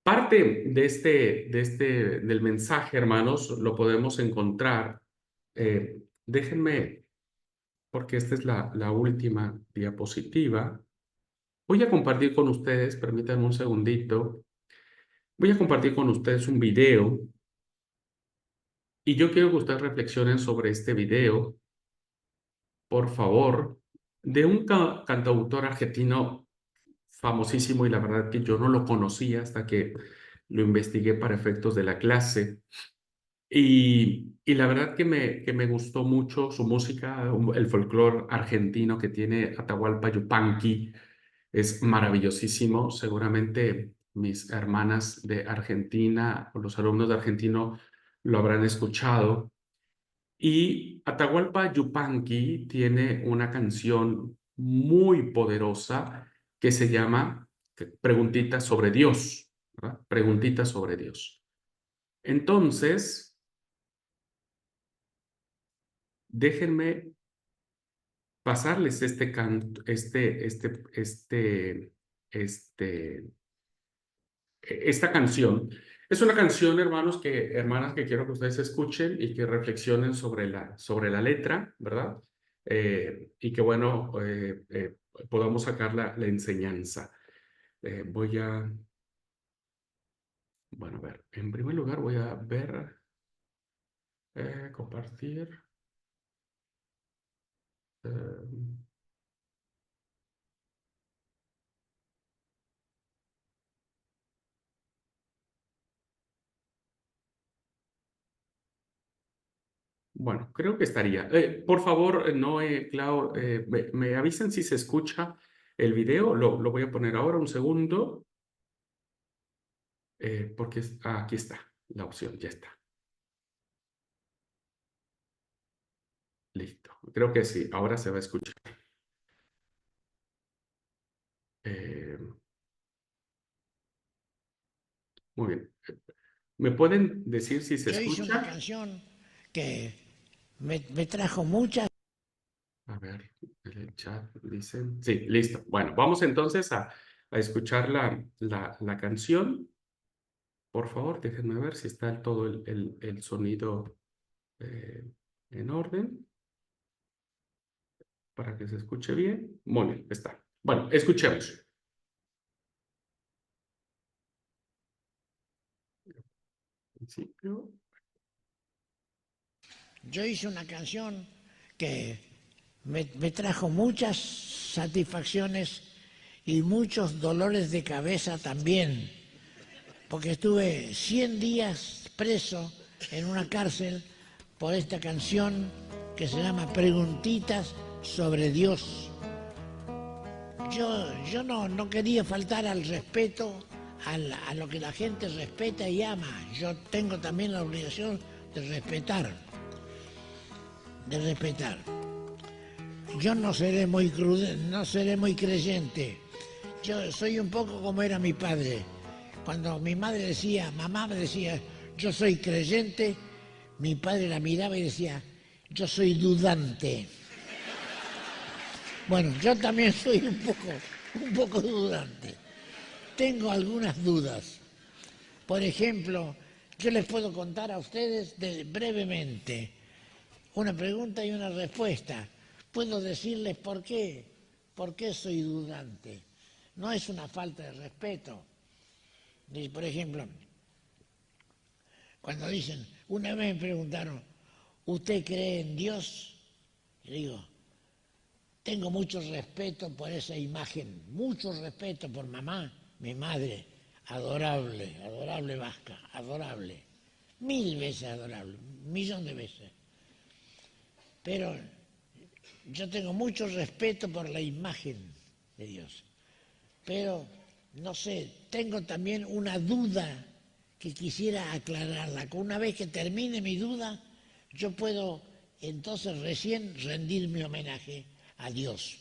Parte del mensaje, hermanos, lo podemos encontrar Déjenme, porque esta es la última diapositiva. Voy a compartir con ustedes, permítanme un segundito. Voy a compartir con ustedes un video y yo quiero que ustedes reflexionen sobre este video, por favor, de un cantautor argentino famosísimo y la verdad que yo no lo conocía hasta que lo investigué para efectos de la clase. Y la verdad que me gustó mucho su música, el folclore argentino que tiene Atahualpa Yupanqui es maravillosísimo. Seguramente mis hermanas de Argentina o los alumnos de argentino lo habrán escuchado. Y Atahualpa Yupanqui tiene una canción muy poderosa que se llama Preguntitas sobre Dios, ¿verdad? Preguntitas sobre Dios. Entonces, déjenme pasarles este canto, esta canción. Es una canción, hermanas, que quiero que ustedes escuchen y que reflexionen sobre la letra, ¿verdad? Y que, bueno, podamos sacar la enseñanza. Voy a, bueno, a ver, en primer lugar voy a ver, compartir. eh, Bueno, creo que estaría. Por favor, no, Clau, me avisan si se escucha el video. Lo voy a poner ahora un segundo, porque aquí está la opción, ya está. Listo. Creo que sí, ahora se va a escuchar. Eh, muy bien. ¿Me pueden decir si se Yo hice una escucha? canción que me trajo muchas. A ver, en el chat dicen. Sí, listo. Bueno, vamos entonces a escuchar la canción. Por favor, déjenme ver si está todo el sonido eh, en orden para que se escuche bien. Muy bien, está. Bueno, escuchemos. Principio. Yo hice una canción que me trajo muchas satisfacciones y muchos dolores de cabeza también, porque estuve 100 días preso en una cárcel por esta canción que se llama Preguntitas sobre Dios. Yo no quería faltar al respeto, a lo que la gente respeta y ama. Yo tengo también la obligación de respetar, de respetar. Yo no seré muy no seré muy creyente. Yo soy un poco como era mi padre. Cuando mi madre decía, mamá me decía, yo soy creyente, mi padre la miraba y decía, yo soy dudante. Bueno, yo también soy un poco dudante. Tengo algunas dudas. Por ejemplo, yo les puedo contar a ustedes brevemente una pregunta y una respuesta. Puedo decirles por qué soy dudante. No es una falta de respeto. Por ejemplo, cuando dicen, una vez me preguntaron, ¿usted cree en Dios? Y digo, tengo mucho respeto por esa imagen, mucho respeto por mamá, mi madre, adorable, adorable vasca, adorable, 1000 veces adorable, 1.000.000 de veces. Pero yo tengo mucho respeto por la imagen de Dios. Pero, no sé, tengo también una duda que quisiera aclararla. Una vez que termine mi duda, yo puedo entonces recién rendir mi homenaje a Dios.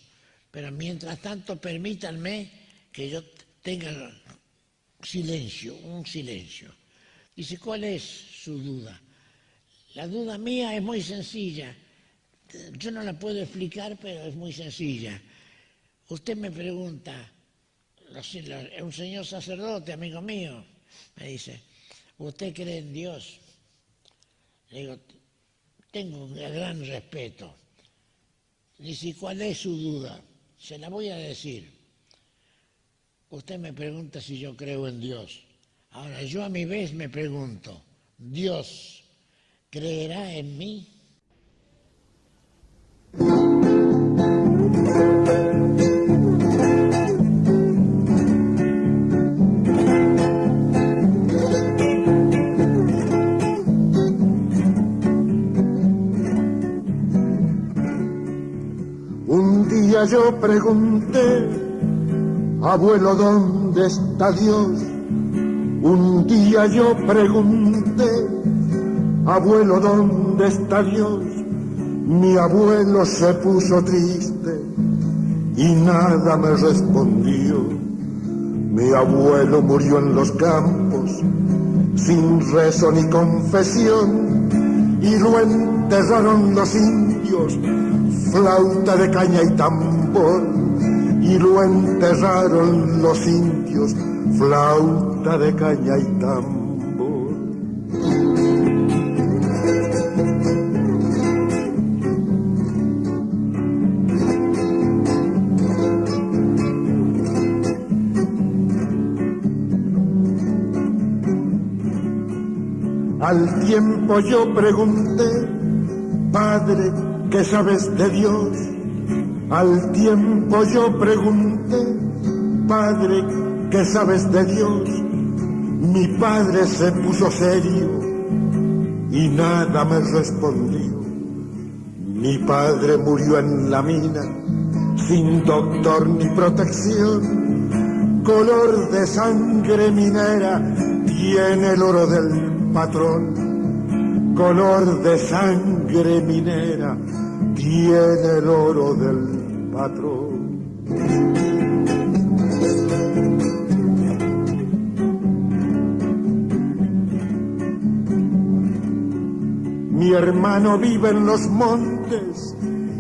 Pero mientras tanto, permítanme que yo tenga silencio, un silencio. Dice, ¿cuál es su duda? La duda mía es muy sencilla. Yo no la puedo explicar, pero es muy sencilla. Usted me pregunta, un señor sacerdote, amigo mío, me dice, ¿usted cree en Dios? Le digo, tengo un gran respeto. Dice, ¿cuál es su duda? Se la voy a decir. Usted me pregunta si yo creo en Dios. Ahora, yo a mi vez me pregunto, ¿Dios creerá en mí? Un día yo pregunté, abuelo, ¿dónde está Dios? Un día yo pregunté, abuelo, ¿dónde está Dios? Mi abuelo se puso triste y nada me respondió. Mi abuelo murió en los campos, sin rezo ni confesión, y lo enterraron los indios, flauta de caña y tambor, y lo enterraron los indios, flauta de caña y tambor. Al tiempo yo pregunté, Padre, ¿qué sabes de Dios? Al tiempo yo pregunté, Padre, ¿qué sabes de Dios? Mi padre se puso serio y nada me respondió. Mi padre murió en la mina, sin doctor ni protección. Color de sangre minera tiene el oro del patrón. Color de sangre minera tiene el oro del patrón. Mi hermano vive en los montes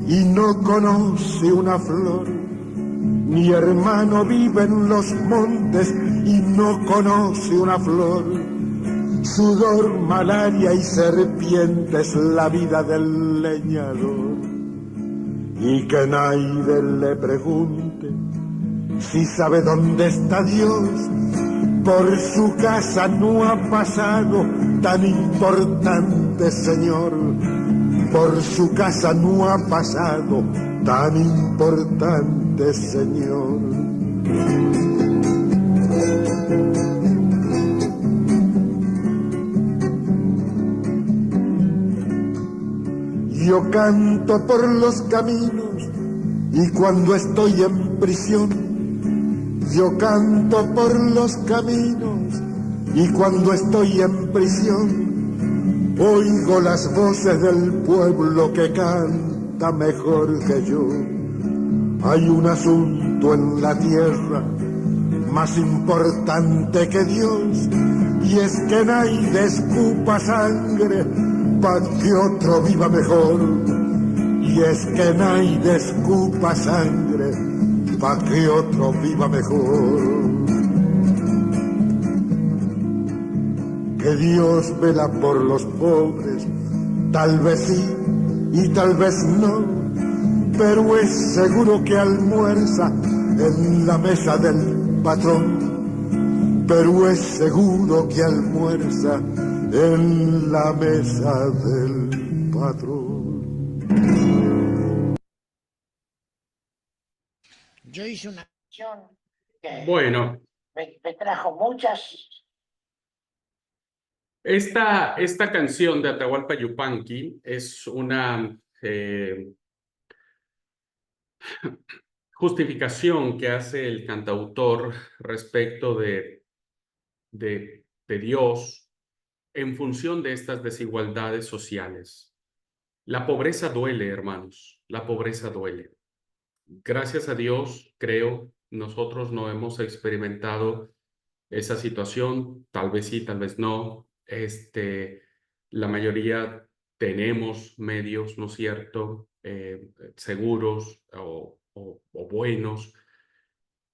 y no conoce una flor. Mi hermano vive en los montes y no conoce una flor. Sudor, malaria y serpientes, la vida del leñador. Y que nadie le pregunte si sabe dónde está Dios. Por su casa no ha pasado tan importante señor. Por su casa no ha pasado tan importante señor. Yo canto por los caminos y cuando estoy en prisión. Yo canto por los caminos y cuando estoy en prisión oigo las voces del pueblo que canta mejor que yo. Hay un asunto en la tierra más importante que Dios y es que nadie escupa sangre pa' que otro viva mejor. Y es que nadie escupa sangre pa' que otro viva mejor. Que Dios vela por los pobres, tal vez sí y tal vez no, pero es seguro que almuerza en la mesa del patrón. Pero es seguro que almuerza en la mesa del patrón. Yo hice una canción que Bueno, me trajo muchas. esta canción de Atahualpa Yupanqui es una justificación que hace el cantautor respecto de Dios en función de estas desigualdades sociales. La pobreza duele, hermanos, la pobreza duele. Gracias a Dios, creo, nosotros no hemos experimentado esa situación, tal vez sí, tal vez no. La mayoría tenemos medios, ¿no es cierto?, seguros o buenos,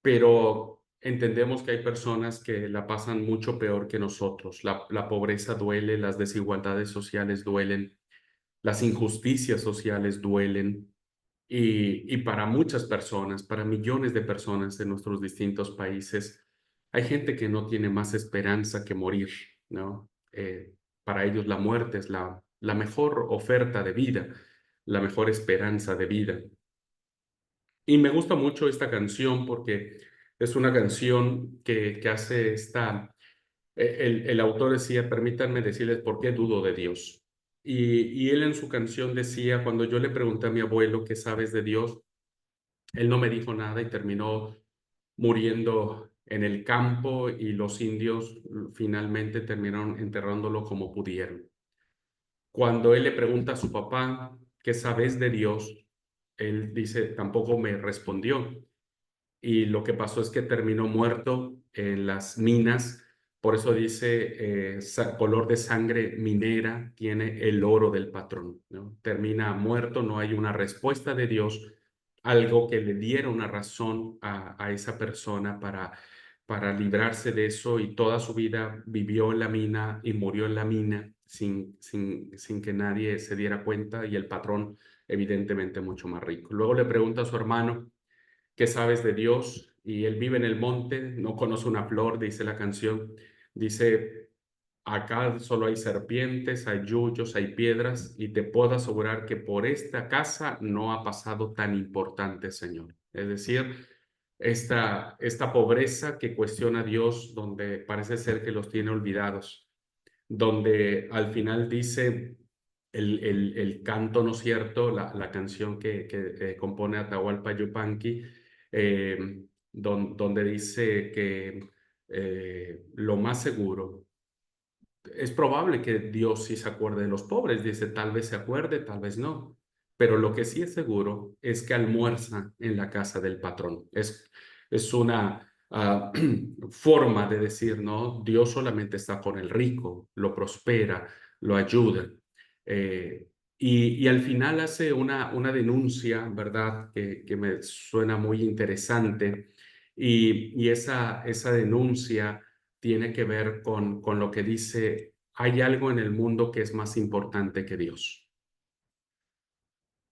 pero entendemos que hay personas que la pasan mucho peor que nosotros. La pobreza duele, las desigualdades sociales duelen. las injusticias sociales duelen y para muchas personas, para millones de personas en nuestros distintos países, hay gente que no tiene más esperanza que morir, ¿no? Para ellos la muerte es la mejor oferta de vida, la mejor esperanza de vida. Y me gusta mucho esta canción porque es una canción que hace esta... el autor decía, permítanme decirles por qué dudo de Dios. Y él en su canción decía, cuando yo le pregunté a mi abuelo, ¿qué sabes de Dios? Él no me dijo nada y terminó muriendo en el campo y los indios finalmente terminaron enterrándolo como pudieron. Cuando él le pregunta a su papá, ¿qué sabes de Dios? Él dice, tampoco me respondió. Y lo que pasó es que terminó muerto en las minas. Por eso dice, color de sangre minera tiene el oro del patrón, ¿no? Termina muerto, no hay una respuesta de Dios, algo que le diera una razón a esa persona para librarse de eso, y toda su vida vivió en la mina y murió en la mina sin que nadie se diera cuenta, y el patrón evidentemente mucho más rico. Luego le pregunta a su hermano, ¿qué sabes de Dios? Y él vive en el monte, no conoce una flor, dice la canción. Dice, acá solo hay serpientes, hay yuyos, hay piedras, y te puedo asegurar que por esta casa no ha pasado tan importante, Señor. Es decir, esta pobreza que cuestiona a Dios, donde parece ser que los tiene olvidados, donde al final dice el canto, ¿no es cierto?, la canción que compone Atahualpa Yupanqui, donde dice que lo más seguro, es probable que Dios sí se acuerde de los pobres, dice, tal vez se acuerde, tal vez no, pero lo que sí es seguro es que almuerza en la casa del patrón. Es una forma de decir, ¿no? Dios solamente está con el rico, lo prospera, lo ayuda. Eh, y al final hace una denuncia, ¿verdad?, que me suena muy interesante, y esa denuncia tiene que ver con lo que dice, hay algo en el mundo que es más importante que Dios,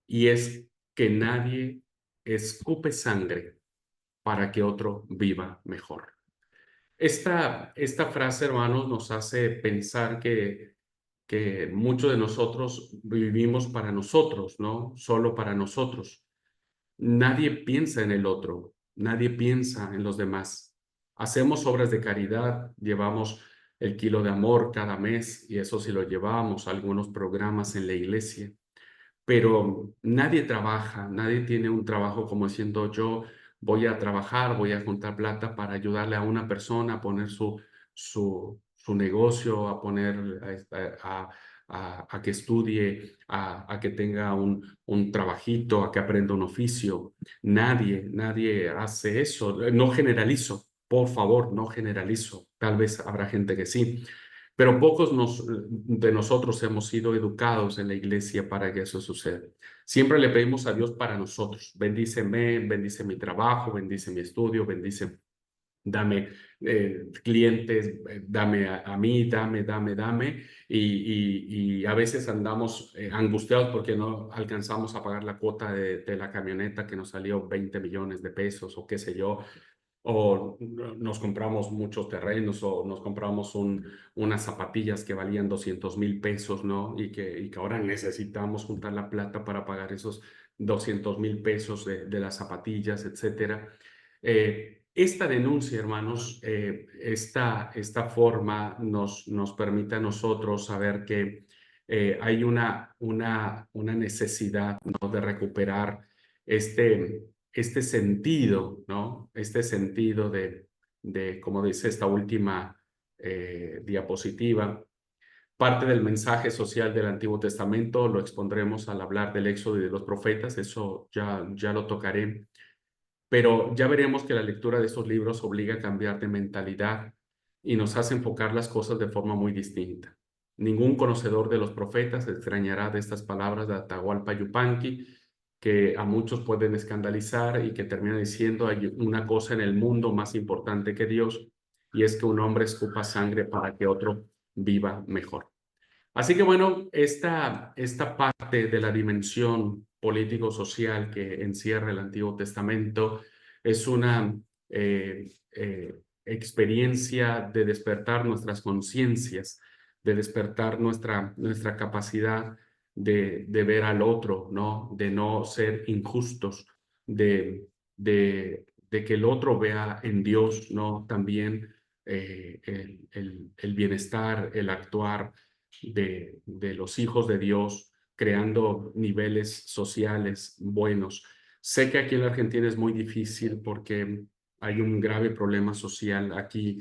y es que nadie escupe sangre para que otro viva mejor. Esta frase, hermanos, nos hace pensar que muchos de nosotros vivimos para nosotros, ¿no? Solo para nosotros. Nadie piensa en el otro, nadie piensa en los demás. Hacemos obras de caridad, llevamos el kilo de amor cada mes, y eso sí lo llevamos a algunos programas en la iglesia, pero nadie trabaja, nadie tiene un trabajo como diciendo, yo voy a trabajar, voy a juntar plata para ayudarle a una persona a poner su negocio, a poner a que estudie, a que tenga un trabajito, a que aprenda un oficio. Nadie hace eso. No generalizo, por favor, no generalizo. Tal vez habrá gente que sí, pero pocos de nosotros hemos sido educados en la iglesia para que eso suceda. Siempre le pedimos a Dios para nosotros. Bendíceme, bendice mi trabajo, bendice mi estudio, bendice, dame clientes, dame a mí, dame. Y a veces andamos angustiados porque no alcanzamos a pagar la cuota de la camioneta que nos salió 20 millones de pesos o qué sé yo. O nos compramos muchos terrenos, o nos compramos unas zapatillas que valían 200,000 pesos, ¿no? Y que ahora necesitamos juntar la plata para pagar esos 200,000 pesos de las zapatillas, etcétera. Esta denuncia, hermanos, esta forma nos permite a nosotros saber que hay una necesidad, ¿no?, de recuperar este sentido, ¿no? Este sentido como dice esta última diapositiva, parte del mensaje social del Antiguo Testamento lo expondremos al hablar del Éxodo y de los profetas, eso ya lo tocaré, pero ya veremos que la lectura de estos libros obliga a cambiar de mentalidad y nos hace enfocar las cosas de forma muy distinta. Ningún conocedor de los profetas se extrañará de estas palabras de Atahualpa Yupanqui, que a muchos pueden escandalizar y que termina diciendo, hay una cosa en el mundo más importante que Dios, y es que un hombre escupa sangre para que otro viva mejor. Así que bueno, esta parte de la dimensión político-social que encierra el Antiguo Testamento es una experiencia de despertar nuestras conciencias, de despertar nuestra capacidad de ver al otro, ¿no? De no ser injustos, de que el otro vea en Dios, ¿no? También el bienestar, el actuar de los hijos de Dios, creando niveles sociales buenos. Sé que aquí en la Argentina es muy difícil porque hay un grave problema social aquí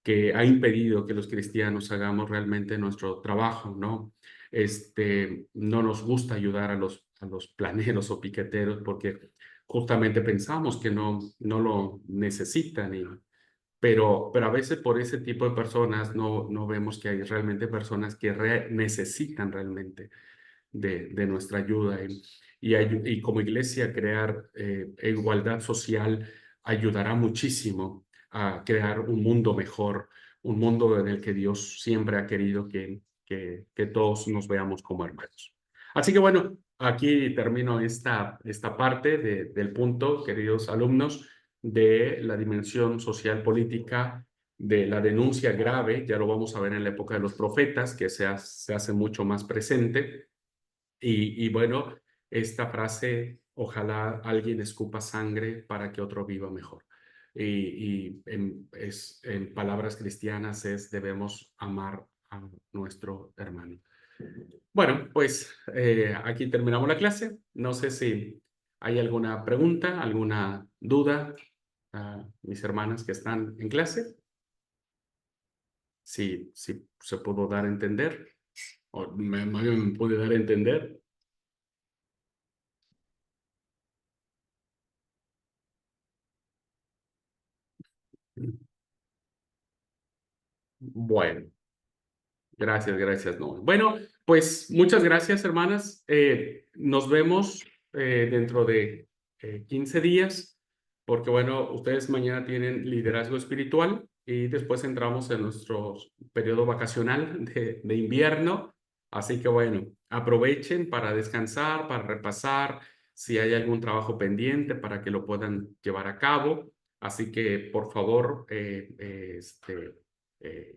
que ha impedido que los cristianos hagamos realmente nuestro trabajo, ¿no? No nos gusta ayudar a los planeros o piqueteros porque justamente pensamos que no lo necesitan pero a veces por ese tipo de personas no vemos que hay realmente personas que necesitan realmente de nuestra ayuda. Y como iglesia crear igualdad social ayudará muchísimo a crear un mundo mejor, un mundo en el que Dios siempre ha querido que todos nos veamos como hermanos. Así que bueno, aquí termino esta parte del punto, queridos alumnos, de la dimensión social política, de la denuncia grave, ya lo vamos a ver en la época de los profetas, que se hace mucho más presente. Y bueno, esta frase, ojalá alguien escupa sangre para que otro viva mejor. Y en palabras cristianas debemos amar a nuestro hermano. Bueno, pues aquí terminamos la clase. No sé si hay alguna pregunta, alguna duda a mis hermanas que están en clase. Si se pudo dar a entender, o me pude dar a entender. Bueno. Gracias, Noel. Bueno, pues muchas gracias, hermanas. Nos vemos dentro de 15 días, porque bueno, ustedes mañana tienen liderazgo espiritual y después entramos en nuestro periodo vacacional de invierno. Así que bueno, aprovechen para descansar, para repasar, si hay algún trabajo pendiente para que lo puedan llevar a cabo. Así que por favor,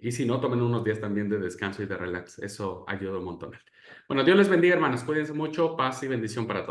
y si no, tomen unos días también de descanso y de relax. Eso ayuda un montón. Bueno, Dios les bendiga, hermanos. Cuídense mucho. Paz y bendición para todos.